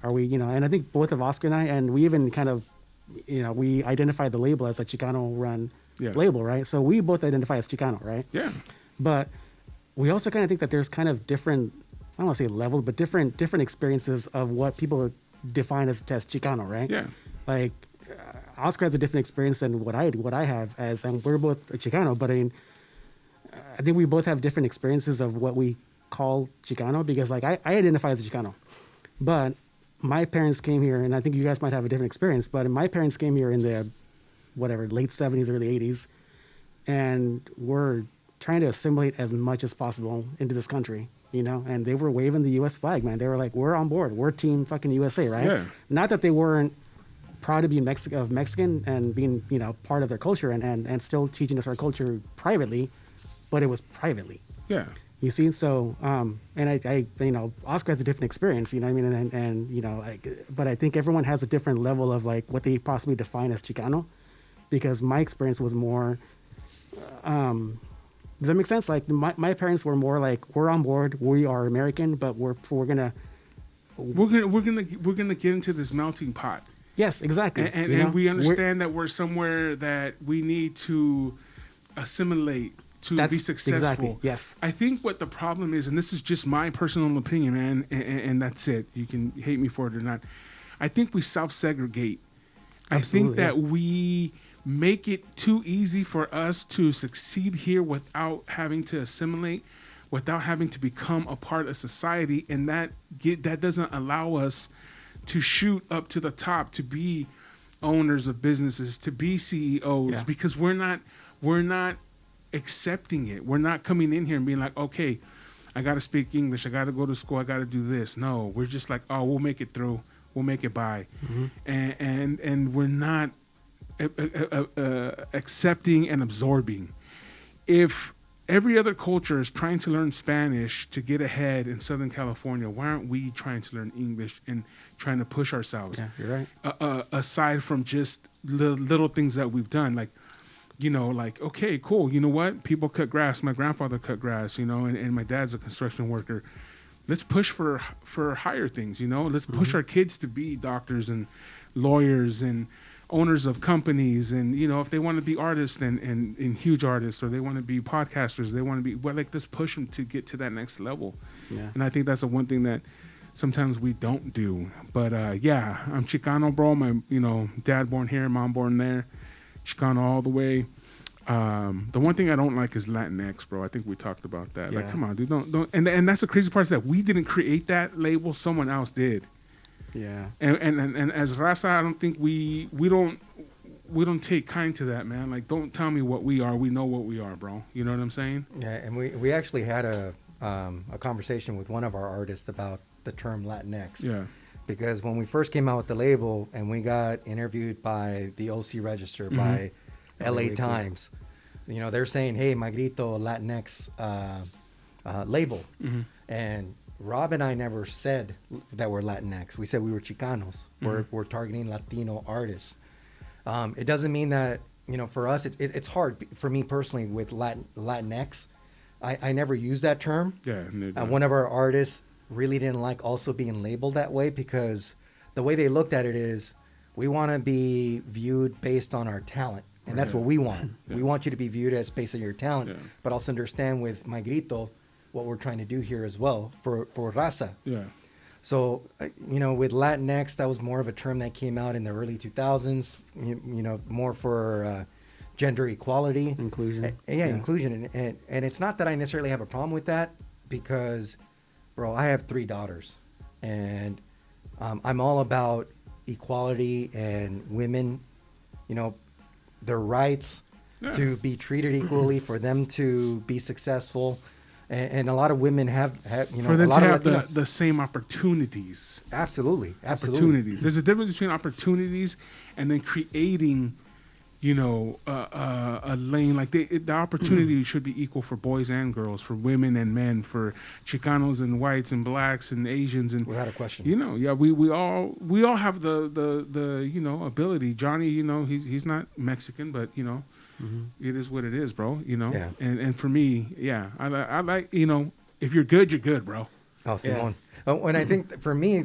and I think both of Oscar and I, and we even kind of, we identify the label as a Chicano run label, right? So we both identify as Chicano, right? Yeah. But we also kind of think that there's kind of different, I don't want to say levels, but different experiences of what people define as Chicano, right? Yeah. Like, Oscar has a different experience than what I have, and we're both Chicano, but I think we both have different experiences of what we call Chicano, because like I identify as a Chicano, but my parents came here, and I think you guys might have a different experience, but my parents came here in the late 70s, early 80s, and were trying to assimilate as much as possible into this country, and they were waving the U.S. flag, man. They were like, "We're on board. We're team fucking USA," right? Yeah. Not that they weren't proud to be Mexican and being, part of their culture and still teaching us our culture privately, but it was privately. Yeah. You see, so and I Oscar has a different experience, you know what I mean, and but I think everyone has a different level of like what they possibly define as Chicano, because my experience was more. Does that make sense? Like my parents were more like, "We're on board. We are American, but we're gonna get into this melting pot." Yes, exactly. And we understand that we're somewhere that we need to assimilate to be successful. Exactly. Yes. I think what the problem is, and this is just my personal opinion, man, and that's it. You can hate me for it or not. I think we self-segregate. I think that we make it too easy for us to succeed here without having to assimilate, without having to become a part of society, and that doesn't allow us to shoot up to the top, to be owners of businesses, to be CEOs, because we're not accepting it. We're not coming in here and being like, "Okay, I got to speak English. I got to go to school. I got to do this." No, we're just like, "Oh, we'll make it through. We'll make it by," and we're not accepting and absorbing. If every other culture is trying to learn Spanish to get ahead in Southern California, why aren't we trying to learn English and trying to push ourselves? Yeah, you're right. Aside from just the little things that we've done, like, okay, cool. You know what? People cut grass. My grandfather cut grass, and my dad's a construction worker. Let's push for higher things, Let's push our kids to be doctors and lawyers and owners of companies, and if they want to be artists and huge artists, or they want to be podcasters, they want to be let's push them to get to that next level. And I think that's the one thing that sometimes we don't do. But I'm Chicano, bro. My dad born here, mom born there, Chicano all the way. The one thing I don't like is Latinx, bro. I think we talked about that. Like, come on, dude, don't. And that's the crazy part, is that we didn't create that label; someone else did. Yeah. And as Raza, I don't think we don't take kind to that, man. Like, don't tell me what we are. We know what we are, bro. You know what I'm saying? Yeah, and we actually had a conversation with one of our artists about the term Latinx. Yeah. Because when we first came out with the label and we got interviewed by the OC Register, by LA Times, they're saying, "Hey, my Grito Latinx label." And Rob and I never said that we're Latinx. We said we were Chicanos. We're targeting Latino artists. It doesn't mean that, for us, it's hard for me personally with Latinx. I never used that term. Yeah. One of our artists really didn't like also being labeled that way because the way they looked at it is we want to be viewed based on our talent. And that's what we want. Yeah. We want you to be viewed as based on your talent, but also understand with my Grito what we're trying to do here as well for raza. Yeah. So, with Latinx, that was more of a term that came out in the early 2000s, more for gender equality. Inclusion. Inclusion. And it's not that I necessarily have a problem with that because, bro, I have 3 daughters. And I'm all about equality and women, their rights to be treated equally, for them to be successful. And a lot of women have for them to have the same opportunities. Absolutely. Opportunities. There's a difference between opportunities and then creating, a lane. Like the opportunity should be equal for boys and girls, for women and men, for Chicanos and whites and blacks and Asians and without a question. We all have the ability. Johnny, he's not Mexican, but it is what it is, bro. Yeah. And for me, I like if you're good, you're good, bro. Oh, Simone. Yeah. And I think for me,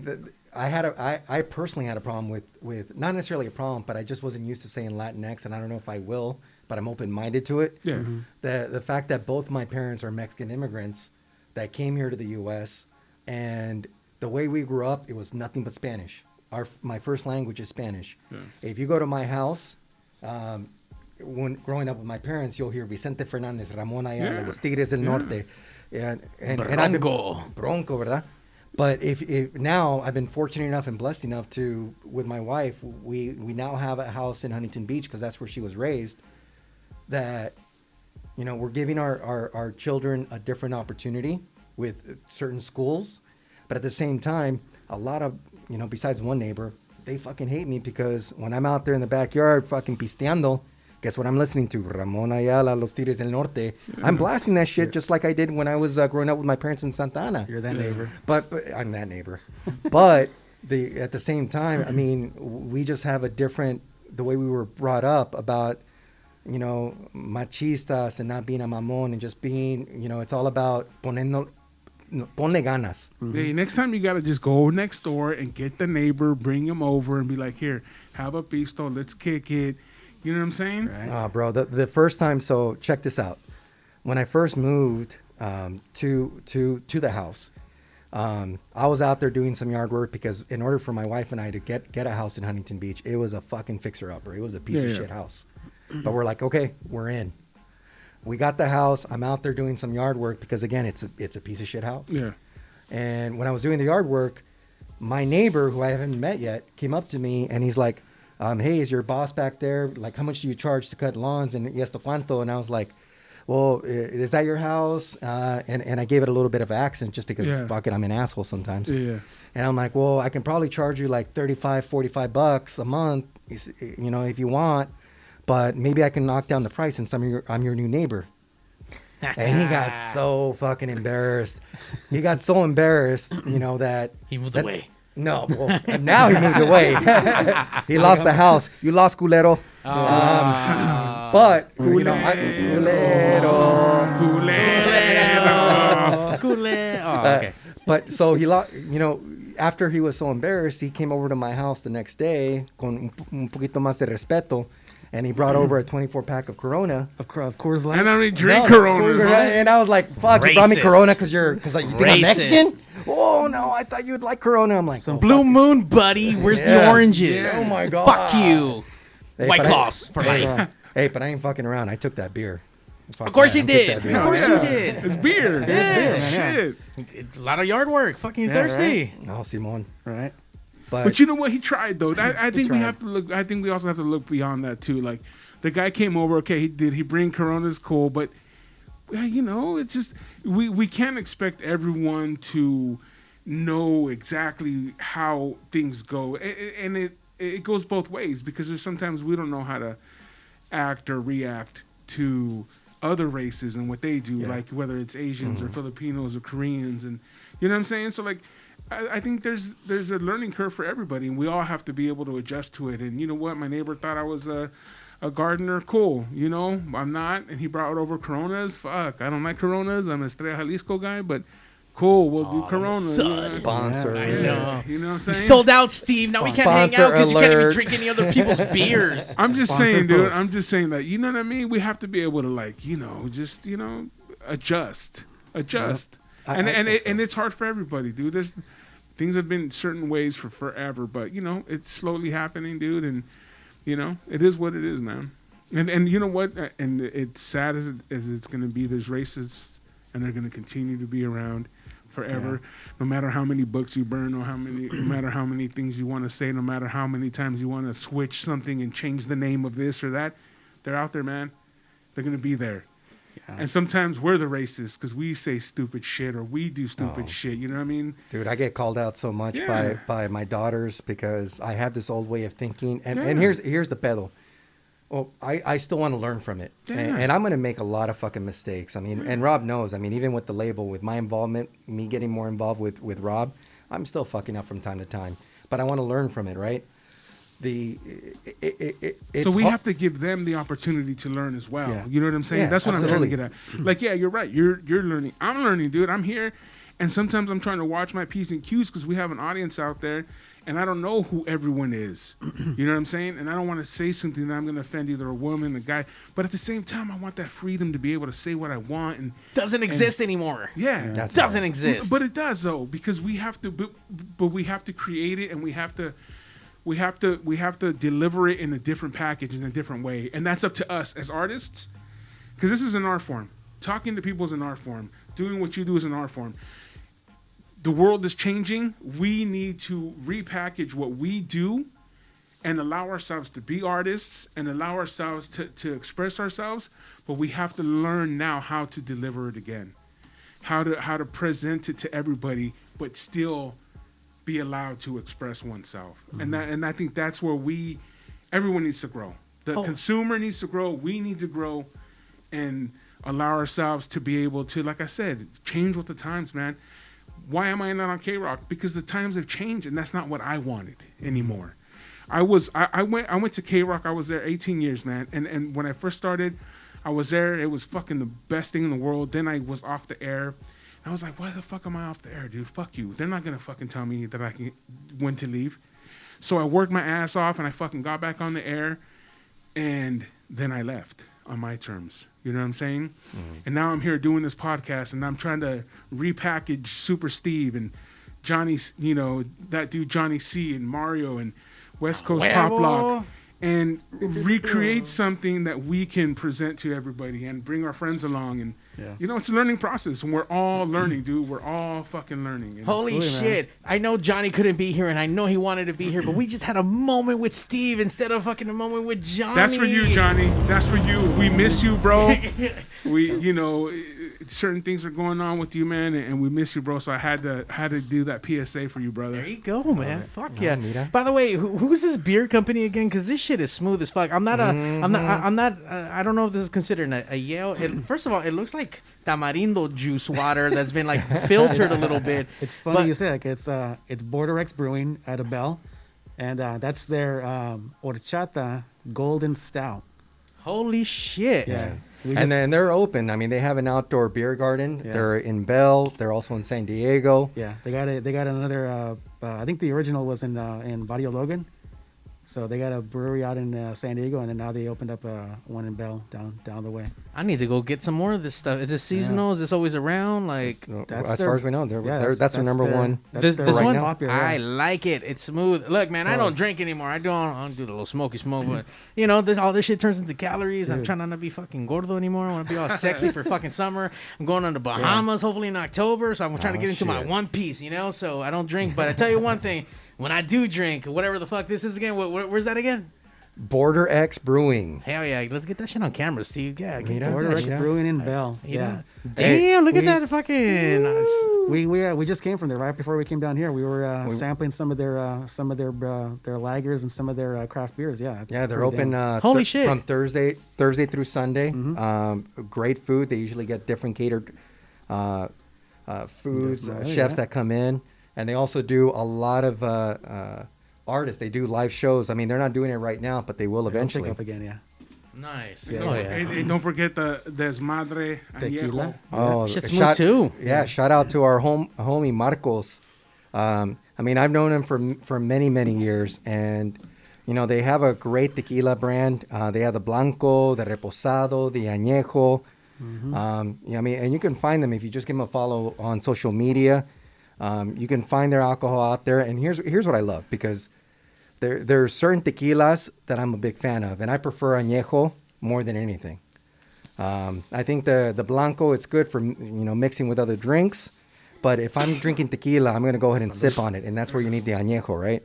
I personally had a problem with not necessarily a problem, but I just wasn't used to saying Latinx, and I don't know if I will, but I'm open-minded to it. Yeah. The fact that both my parents are Mexican immigrants that came here to the U.S., and the way we grew up, it was nothing but Spanish. My first language is Spanish. Yeah. If you go to my house, when growing up with my parents, you'll hear Vicente Fernández, Ramón Ayala, Los Tigres del Norte, and Bronco, ¿verdad? But if now I've been fortunate enough and blessed enough to, with my wife, we now have a house in Huntington Beach because that's where she was raised. That, we're giving our children a different opportunity with certain schools, but at the same time, a lot of besides one neighbor, they fucking hate me because when I'm out there in the backyard fucking pisteando, guess what I'm listening to? Ramón Ayala, Los Tigres del Norte. Yeah. I'm blasting that shit just like I did when I was growing up with my parents in Santa Ana. You're that neighbor. But I'm that neighbor. But at the same time, I mean, we just have a different, the way we were brought up about, machistas and not being a mamón and just being, it's all about ponle ganas. Mm-hmm. Hey, next time you got to just go next door and get the neighbor, bring him over and be like, here, have a pisto, let's kick it. You know what I'm saying? Right. Bro, the first time, so check this out. When I first moved to the house, I was out there doing some yard work because in order for my wife and I to get a house in Huntington Beach, it was a fucking fixer-upper. It was a piece of shit house. But we're like, okay, we're in. We got the house. I'm out there doing some yard work because, again, it's a piece of shit house. Yeah. And when I was doing the yard work, my neighbor, who I haven't met yet, came up to me and he's like, hey, is your boss back there? Like, how much do you charge to cut lawns? And esto cuánto? And I was like, well, is that your house? And I gave it a little bit of accent just because, fuck it, I'm an asshole sometimes. Yeah. And I'm like, well, I can probably charge you like $35, $45 a month, if you want. But maybe I can knock down the price since I'm your new neighbor. And he got so fucking embarrassed. He got so embarrassed, that... He moved away. No, well, now he moved away. He lost the house. You lost, culero. But culero. Okay. But so he lost. After he was so embarrassed, he came over to my house the next day con un poquito más de respeto. And he brought over a 24-pack of Corona. Of Coors Light. And I don't drink Corona. And I was like, fuck, Racist. You brought me Corona because you think I'm Mexican? Oh, no, I thought you'd like Corona. I'm like, some Blue Moon, buddy. Where's the oranges? Yeah. Oh, my God. Fuck you. Hey, White Claws for life. Hey, but I ain't fucking around. I took that beer. Of course you did. Of course you did. It's beer. Yeah. Shit. A lot of yard work. Fucking thirsty. Right? No, Simon. Right. But you know what? He tried, though. I think we have to look. I think we also have to look beyond that, too. Like, the guy came over. Okay, he bring Corona's cool, but it's just we can't expect everyone to know exactly how things go, and it goes both ways because there's sometimes we don't know how to act or react to other races and what they do, like whether it's Asians or Filipinos or Koreans, and you know what I'm saying. So like, I think there's a learning curve for everybody, and we all have to be able to adjust to it. And you know what, my neighbor thought I was a gardener. Cool, you know, I'm not, and he brought over Coronas. Fuck, I don't like Coronas. I'm a Estrella Jalisco guy, but cool, we'll do Corona. Sponsor. I know. You know what I'm saying? Sold out, Steve. Now we can't hang out because you can't even drink any other people's beers. I'm just Sponsor saying, dude. post. I'm just saying that, you know what I mean? We have to be able to, like, you know, just, you know, adjust. And it's hard for everybody, dude. There's things have been certain ways for forever, but, you know, it's slowly happening, dude. And, you know, it is what it is, man. And you know what? And it's sad as it's going to be. There's racists, and they're going to continue to be around forever. No matter how many books you burn, or no matter how many things you want to say, no matter how many times you want to switch something and change the name of this or that, they're out there, man. They're going to be there. Yeah. And sometimes we're the racists because we say stupid shit or we do stupid shit. You know what I mean? Dude, I get called out so much by my daughters because I have this old way of thinking. And here's the pedo. Well, I still want to learn from it. Yeah. And I'm going to make a lot of fucking mistakes. I mean, and Rob knows. I mean, even with the label, with my involvement, me getting more involved with Rob, I'm still fucking up from time to time. But I want to learn from it, right? So we have to give them the opportunity to learn as well. Yeah. You know what I'm saying? Yeah, That's what absolutely. I'm trying to get at. Like, yeah, you're right. You're learning. I'm learning, dude. I'm here. And sometimes I'm trying to watch my P's and Q's because we have an audience out there and I don't know who everyone is. You know what I'm saying? And I don't want to say something that I'm going to offend either a woman, a guy. But at the same time, I want that freedom to be able to say what I want. And Doesn't exist anymore. yeah. That's Doesn't right. exist. But it does, though, because we have to, but we have to create it, and we have to deliver it in a different package, in a different way, and that's up to us as artists, because this is an art form. Talking to people is an art form. Doing what you do is an art form. The world is changing. We need to repackage what we do, and allow ourselves to be artists, and allow ourselves to express ourselves. But we have to learn now how to deliver it again, how to present it to everybody, but still be allowed to express oneself. And I think that's where everyone needs to grow. The consumer needs to grow. We need to grow and allow ourselves to be able to, like I said, change with the times, man. Why am I not on K-Rock? Because the times have changed, and that's not what I wanted anymore. I went to K-Rock. I was there 18 years, man. And when I first started, I was there. It was fucking the best thing in the world. Then I was off the air. I was like, why the fuck am I off the air, dude? Fuck you. They're not going to fucking tell me that when to leave. So I worked my ass off, and I fucking got back on the air, and then I left on my terms. You know what I'm saying? Mm-hmm. And now I'm here doing this podcast, and I'm trying to repackage Super Steve and Johnny, you know, that dude Johnny C and Mario and West Coast Pop Lock, and recreate something that we can present to everybody and bring our friends along. And you know, it's a learning process, and we're all learning, dude. We're all fucking learning. You know? Holy shit. I know Johnny couldn't be here, and I know he wanted to be here, but we just had a moment with Steve instead of fucking a moment with Johnny. That's for you, Johnny. That's for you. We miss you, bro. You know, certain things are going on with you, man, and we miss you, bro. So I had to do that PSA for you, brother. There you go, man. Right. Fuck yeah. Mira. By the way, who's this beer company again? Because this shit is smooth as fuck. I don't know if this is considered a Yale. First of all, it looks like tamarindo juice water that's been like filtered a little bit. It's funny you say like it's Border X Brewing out of Bell, and that's their horchata golden stout. Holy shit. Yeah. And then they're open. I mean, they have an outdoor beer garden. Yeah. They're in Bell. They're also in San Diego. Yeah, they got another. I think the original was in Barrio Logan, so they got a brewery out in San Diego, and then now they opened up one in Bell down the way. I need to go get some more of this stuff. Is this seasonal? Is this always around? Like, As far as we know, that's their number one. This right one, now. popular, I like it. It's smooth. Look, man, I don't drink anymore. I don't do the little smoky smoke, but you know, all this shit turns into calories. I'm trying not to be fucking gordo anymore. I want to be all sexy for fucking summer. I'm going on the Bahamas hopefully in October, so I'm trying to get into my one piece, you know. So I don't drink, but I tell you one thing: when I do drink, whatever the fuck this is again, where's that again? Border X Brewing. Hell yeah, let's get that shit on camera, Steve. Yeah, get Mira. that Border X shit. Brewing in Bell. Yeah. Damn, look at we- that fucking. We just came from there right before we came down here. We were sampling some of their lagers and some of their craft beers. Yeah. It's Yeah, they're pretty open damn- Holy shit. from Thursday through Sunday. Great food. They usually get different catered foods, That's right, chefs yeah. that come in, and they also do a lot of artists. They do live shows. I mean, they're not doing it right now, but they will It'll pick eventually. up again. Yeah. Nice. Yeah. Oh yeah. And don't forget the Desmadre Tequila. Añejo. Oh, Shit's smooth too. Yeah, shout out to our homie Marcos. I mean, I've known him for many years, and you know they have a great tequila brand. They have the Blanco, the Reposado, the Añejo. Yeah, I mean, and you can find them if you just give them a follow on social media. You can find their alcohol out there, and here's what I love, because there are certain tequilas that I'm a big fan of, and I prefer Añejo more than anything. I think the Blanco, it's good for mixing with other drinks, but if I'm drinking tequila, I'm gonna go ahead and sip on it, and that's where you need the Añejo, right?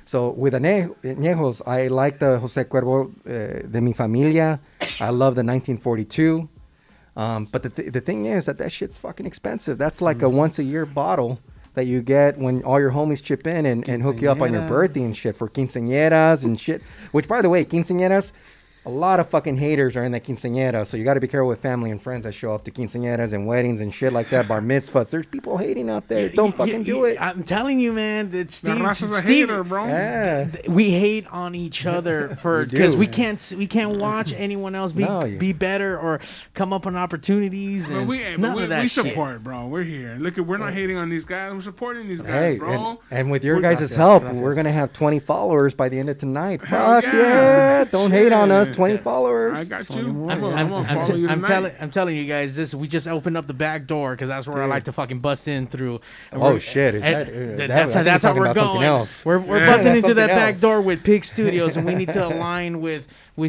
So with Añejos, I like the Jose Cuervo de mi Familia. I love the 1942. But the thing is that shit's fucking expensive. That's like a once a year bottle that you get when all your homies chip in and hook you up on your Quinceañeras. birthday and shit for quinceañeras and shit. Which, by the way, quinceañeras, a lot of fucking haters are in the quinceañera. So you got to be careful with family and friends that show up to quinceañeras and weddings and shit like that, bar mitzvahs. There's people hating out there. Don't fucking do it. I'm telling you, man. That The Steve, raza's a Steve, hater, bro. Yeah. we hate on each other for We do. because we can't watch anyone else No, be better or come up on opportunities. But And we none of that we shit. support, bro. We're here. Look, we're not hating on these guys. We're supporting these guys, Hey, bro. and with your We're- guys' help, gracias. we're going to have 20 followers by the end of tonight. Hell Fuck yeah. yeah. Don't hate on us. Shit. 20 followers. I got you. 21. I'm gonna follow you tonight. I'm telling you guys this. We just opened up the back door because that's where I like to fucking bust in through. And Oh, we're- shit. Is and that- th- that- that's I how think that's you're how we're talking about something going. else. We're Yeah. busting That's into that something back else. door with Pig Studios, and we need to align with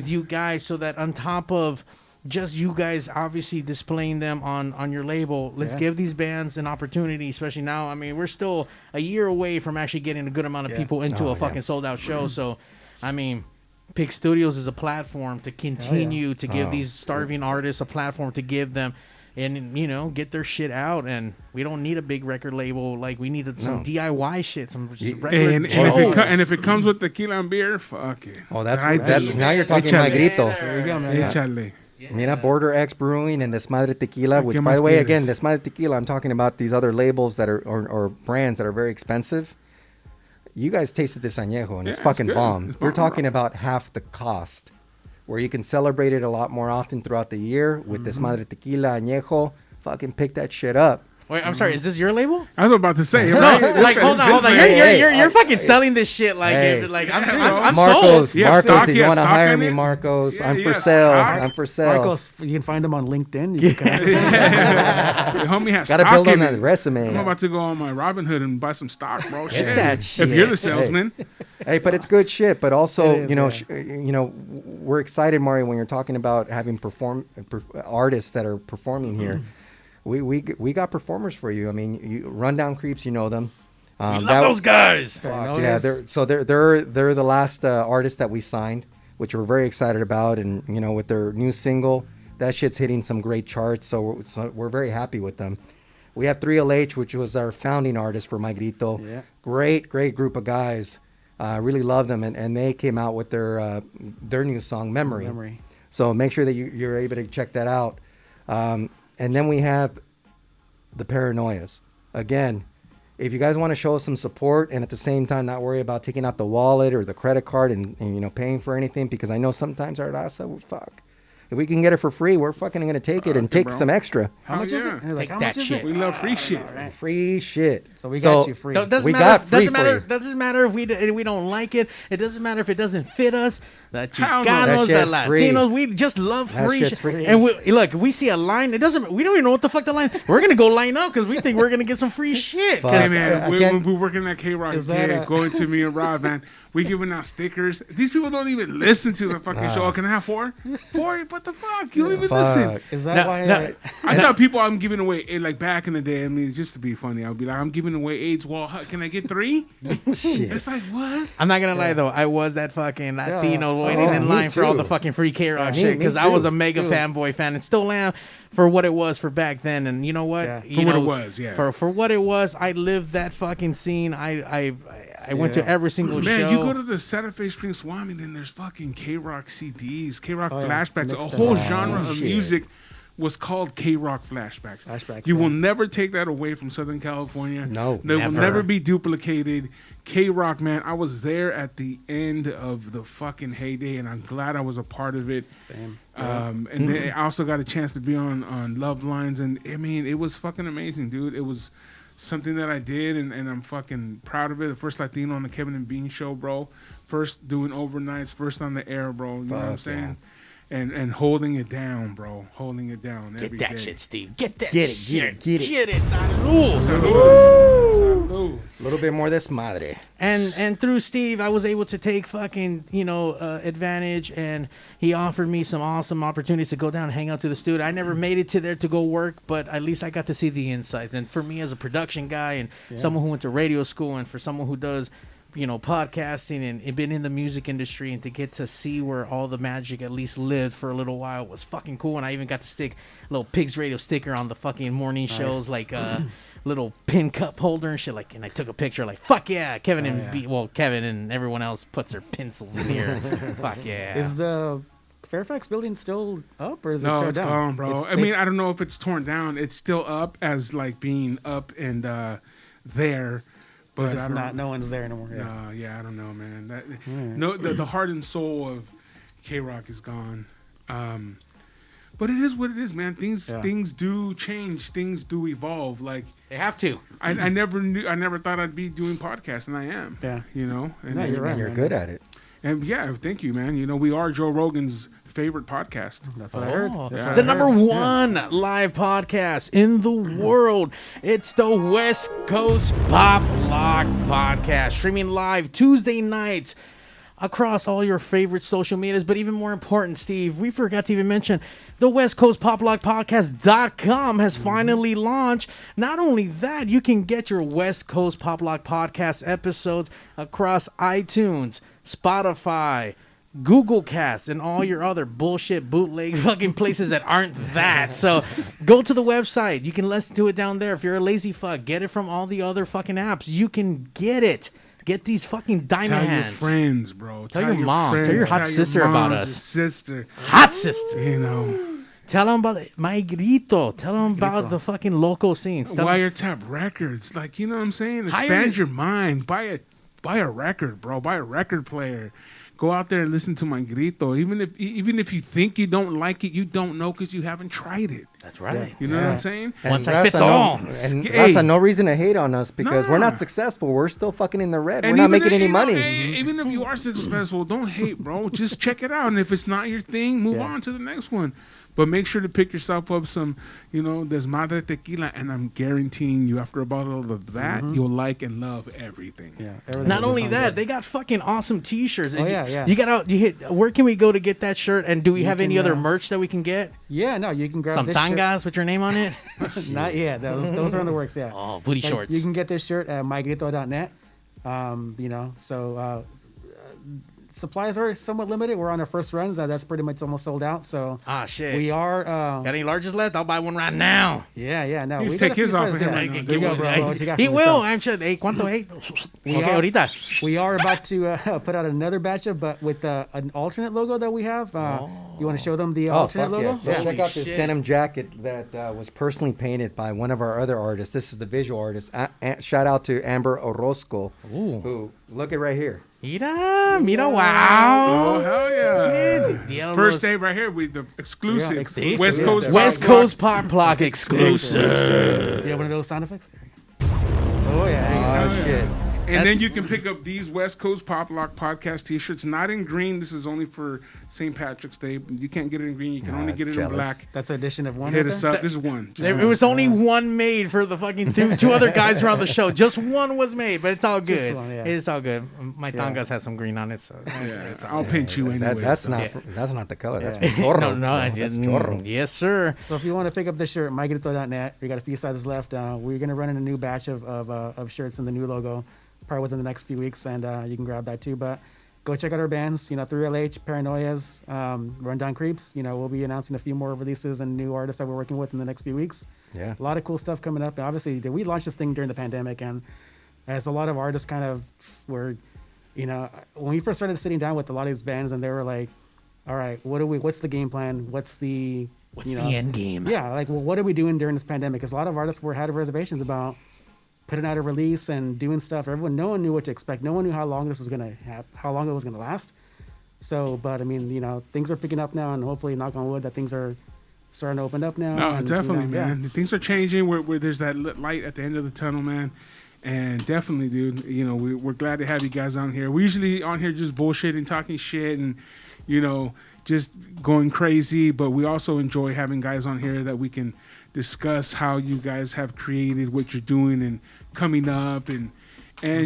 you guys so that on top of just you guys obviously displaying them on your label, let's Yeah. give these bands an opportunity, especially now. I mean, we're still a year away from actually getting a good amount of people into a fucking sold out show. So, I mean, Pig Studios is a platform to continue to give these starving artists a platform to give them and get their shit out. And we don't need a big record label. Like, we need some DIY shit, some just regular And Joes. if it comes with tequila and beer, fuck it. Oh, that's Right what, that, there. now you're talking my Grito. There you go, man. Échale. Mira, Border X Brewing and Desmadre Tequila, which, ¿Qué by más the way, quieres? again, Desmadre Tequila, I'm talking about these other labels that are, or brands that are very expensive. You guys tasted this añejo, and Yeah, it's it's fucking good. bomb. It's We're bomb, talking bro. about half the cost, where you can celebrate it a lot more often throughout the year with Desmadre Tequila, añejo. Fucking pick that shit up. Wait, I'm sorry. Is this your label? I was about to say, No, right? like hold on. Hey, You're fucking selling this shit like Hey. like Yeah, I'm Marcos, sold. You have Marcos, stock? if You you have want to stock hire in me, it? Marcos, Yeah, I'm you for have sale. stock? I'm for sale. Marcos, you can find him on LinkedIn. You can Your homie has Got to stock build in on that it. resume. I'm about to go on my Robinhood and buy some stock, bro. Shit. that If shit. you're the salesman, Hey, but it's good shit. But also, It is, we're excited, Mario, when you're talking about having artists that are performing here. We got performers for you. I mean, Rundown Creeps, you know them. We love those guys. Fuck, yeah, they're the last artist that we signed, which we're very excited about, and with their new single, that shit's hitting some great charts. So we're very happy with them. We have 3LH, which was our founding artist for My Grito. Yeah. Great group of guys. Really love them, and they came out with their new song Memory. So make sure that you're able to check that out. And then we have the Paranoias. Again, if you guys want to show us some support and at the same time not worry about taking out the wallet or the credit card and paying for anything, because I know sometimes our raza, fuck. If we can get it for free, we're fucking going to take it and take bro. some extra. How much is it? And they're Take how that much is shit. we love free shit. Free shit. So we got you free. Doesn't We matter. got free Doesn't matter. for you. Doesn't matter if we don't like it. It doesn't matter if it doesn't fit us. The Hell no. Chicanos, That the shit's free. Latinos, we just love That free shit's shit. free. And look, if we see a line, we don't even know what the fuck the line. We're gonna go line up because we think we're gonna get some free shit. 'Cause- Hey man, I when can't- we're working at K-Rock, Is that going to me and Rob, man, we giving out stickers. These people don't even listen to the fucking show. Oh, can I have 4? 4? What the fuck? You don't even listen. Fuck. Is that No, why? no. I tell people I'm giving away, like back in the day, I mean, just to be funny, I'll be like, I'm giving away AIDS. Well, can I get 3? Shit. It's like, what? I'm not gonna lie though, I was that fucking Latino waiting in me line for all too. the fucking free K-Rock Me- shit me because I was too. a mega fanboy fan and still am for what it was for back then. And you know what? Yeah. You For what know, it was, yeah. For what it was, I lived that fucking scene. I went to every single Man, show. you go to the Santa Fe Spring Swami, and there's fucking K-Rock CDs, K-Rock Oh, yeah. flashbacks. Mixed A whole in. genre of shit. music was called K-Rock flashbacks. Flashbacks, You yeah. will never take that away from Southern California. No, they will never. never be duplicated. K-Rock, man, I was there at the end of the fucking heyday, and I'm glad I was a part of it. Same. And then I also got a chance to be on Love Lines, and I mean, it was fucking amazing, dude. It was something that I did, and I'm fucking proud of it. The first Latino on the Kevin and Bean show, bro. First doing overnights, first on the air, bro. You know what I'm Fuck, saying? And holding it down, bro. Holding it down every Get that day. shit, Steve. Get that Get it, shit. get it, get it. Get it. Salud. Salud. A little bit more desmadre. And through Steve, I was able to take fucking advantage, and he offered me some awesome opportunities to go down and hang out to the studio. I never made it to there to go work, but at least I got to see the insides. And for me as a production guy and someone who went to radio school, and for someone who does podcasting and been in the music industry, and to get to see where all the magic at least lived for a little while was fucking cool. And I even got to stick a little Pigs Radio sticker on the fucking morning shows, like little pin cup holder and shit. Like, and I took a picture, like, fuck yeah, Kevin Kevin and everyone else puts their pencils in here. Fuck yeah. Is the Fairfax building still up, or is it No, torn it's down? gone, bro. It's- I mean, I don't know if it's torn down. It's still up as like being up and there, but just I don't not. No one's there anymore. Yeah. No, yeah, I don't know, man. No, the heart and soul of K-Rock is gone. But it is what it is, man. Things do change. Things do evolve. Like, They have to. I never thought I'd be doing podcasts, and I am. Yeah. You know. And, No, you're right. And you're man. good at it. and yeah, thank you, man. You know, we are Joe Rogan's favorite podcast. That's what I heard. Oh, That's yeah. what the I number heard. one live podcast in the world. It's the West Coast Pop Lock Podcast, streaming live Tuesday nights across all your favorite social medias. But even more important, Steve, we forgot to even mention the West Coast Pop Lock Podcast.com has finally launched. Not only that, you can get your West Coast Pop Lock Podcast episodes across iTunes, Spotify, Google Cast, and all your other bullshit bootleg fucking places that aren't that. So go to the website. You can listen to it down there. If you're a lazy fuck, get it from all the other fucking apps. You can get it. Get these fucking diamond Tell hands. your friends, bro. Tell your mom. Tell your hot sister about your us. Sister. Hot sister. You know. Tell them about my Grito. Tell them about the fucking local scenes. Tell 'em- Wiretap Records. Like, you know what I'm saying? Hire- Expand your mind. Buy a record, bro. Buy a record player. Go out there and listen to my Grito. Even if you think you don't like it, you don't know because you haven't tried it. That's right. You know what I'm saying? One And size Raza, fits all. And Hey. Raza, no reason to hate on us because we're Nah. not successful. We're still fucking in the red. And We're not even making if- any money. Even if you are successful, don't hate, bro. Just check it out. And if it's not your thing, move on to the next one. But make sure to pick yourself up some, Desmadre tequila. And I'm guaranteeing you, after a bottle of that, you'll like and love everything. Yeah. everything Not will be only fine. that, they got fucking awesome T-shirts. Oh, yeah. Where can we go to get that shirt? And do we have any can, other merch that we can get? Yeah, no, you can grab Some this tangas with your name on it? shirt. Not yet. Those are in the works. Yeah. Oh, booty But shorts. You can get this shirt at mygrito.net. Supplies are somewhat limited. We're on our first runs. That's pretty much almost sold out. So Ah, shit. we are. Got any larges left? I'll buy one right now. Yeah. No, He's we got a take few his off of sizes, him yeah. right now. Here Give you go, him bro. his- What you got He for will. yourself? I'm sure. Hey, ¿cuánto? Hey. We Okay, are- ahorita. We are about to put out another batch of, but with an alternate logo that we have. You want to show them the Oh, alternate fuck logo? yeah. So Yeah. check out this Shit. denim jacket that was personally painted by one of our other artists. This is the visual artist. Shout out to Amber Orozco, who, look at right here. Mira, Oh, wow. hell yeah. Diablos. First day right here with the exclusive. Yeah, exclusive. West Yes, Coast sir. West Pop Lock. Coast Pop Lock exclusive. You have one of those sound effects? Oh, yeah. Oh, shit. And then you can pick up these West Coast Pop Lock podcast T-shirts, not in green. This is only for St. Patrick's Day. You can't get it in green. You can only get it jealous. in black. That's an edition of one. Hit right us there? up. This is one. Just There, one. it was only one made for the fucking two other guys who are on the show. Just one was made, but it's all good. one, yeah. It's all good. My tangas has some green on it, so Yeah, I'll paint you anyway. That's so. not the color. That's Yeah. chorro. no, I That's just chorro. yes, sir. So if you want to pick up the shirt, mygrito.net, we got a few sizes left. We're going to run in a new batch of shirts and the new logo probably within the next few weeks, and you can grab that too. But go check out our bands. 3LH, Paranoias, Rundown Creeps. We'll be announcing a few more releases and new artists that we're working with in the next few weeks. Yeah. A lot of cool stuff coming up. And obviously, we launched this thing during the pandemic, and as a lot of artists kind of were, when we first started sitting down with a lot of these bands, and they were like, all right, what's the game plan? What's the end game? Yeah, like, well, what are we doing during this pandemic? Because a lot of artists had reservations about putting out a release and doing stuff. No one knew what to expect. No one knew how long this was how long it was gonna last. So, but I mean, things are picking up now, and hopefully, knock on wood, that things are starting to open up now. No, and, definitely, man. Yeah. Things are changing. Where there's that light at the end of the tunnel, man. And definitely, dude, we're glad to have you guys on here. We're usually on here just bullshitting, talking shit, and just going crazy. But we also enjoy having guys on here that we can discuss how you guys have created what you're doing and coming up, and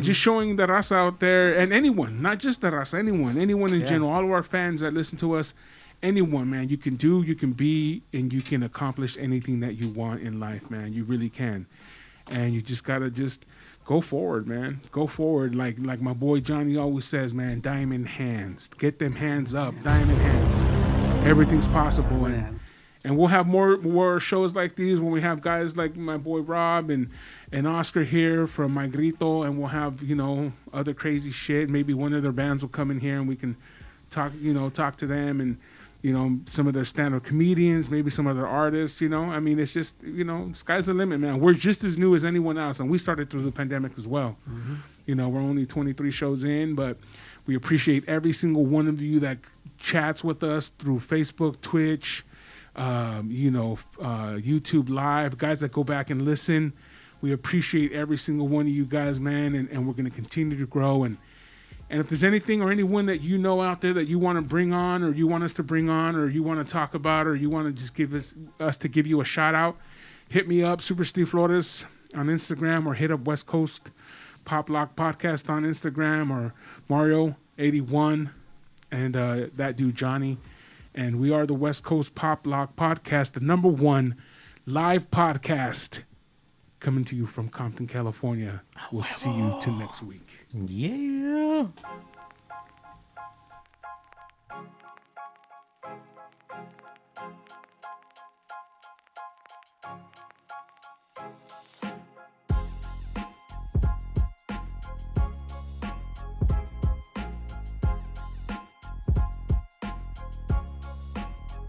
just showing the raza out there, and anyone, not just the raza, anyone in general, all of our fans that listen to us, anyone, man, you can be, and you can accomplish anything that you want in life, man. You really can. And you just gotta go forward, man. Go forward, like my boy Johnny always says, man. Diamond hands, get them hands up. Diamond hands. Everything's possible, and we'll have more shows like these when we have guys like my boy Rob and Oscar here from My Grito, and we'll have other crazy shit. Maybe one of their bands will come in here and we can talk to them, and some of their stand-up comedians, maybe some other artists. I mean, it's just sky's the limit, man. We're just as new as anyone else, and we started through the pandemic as well. We're only 23 shows in, but we appreciate every single one of you that chats with us through Facebook, Twitch, YouTube Live, guys that go back and listen. We appreciate every single one of you guys, man, and we're going to continue to grow. And if there's anything or anyone that out there that you want to bring on, or you want us to bring on, or you want to talk about, or you want to just give us to give you a shout out, hit me up, Super Steve Flores on Instagram, or hit up West Coast Pop Lock Podcast on Instagram, or Mario81 and that dude Johnny. And we are the West Coast Pop Lock Podcast, the #1 live podcast coming to you from Compton, California. We'll see you till next week. Yeah.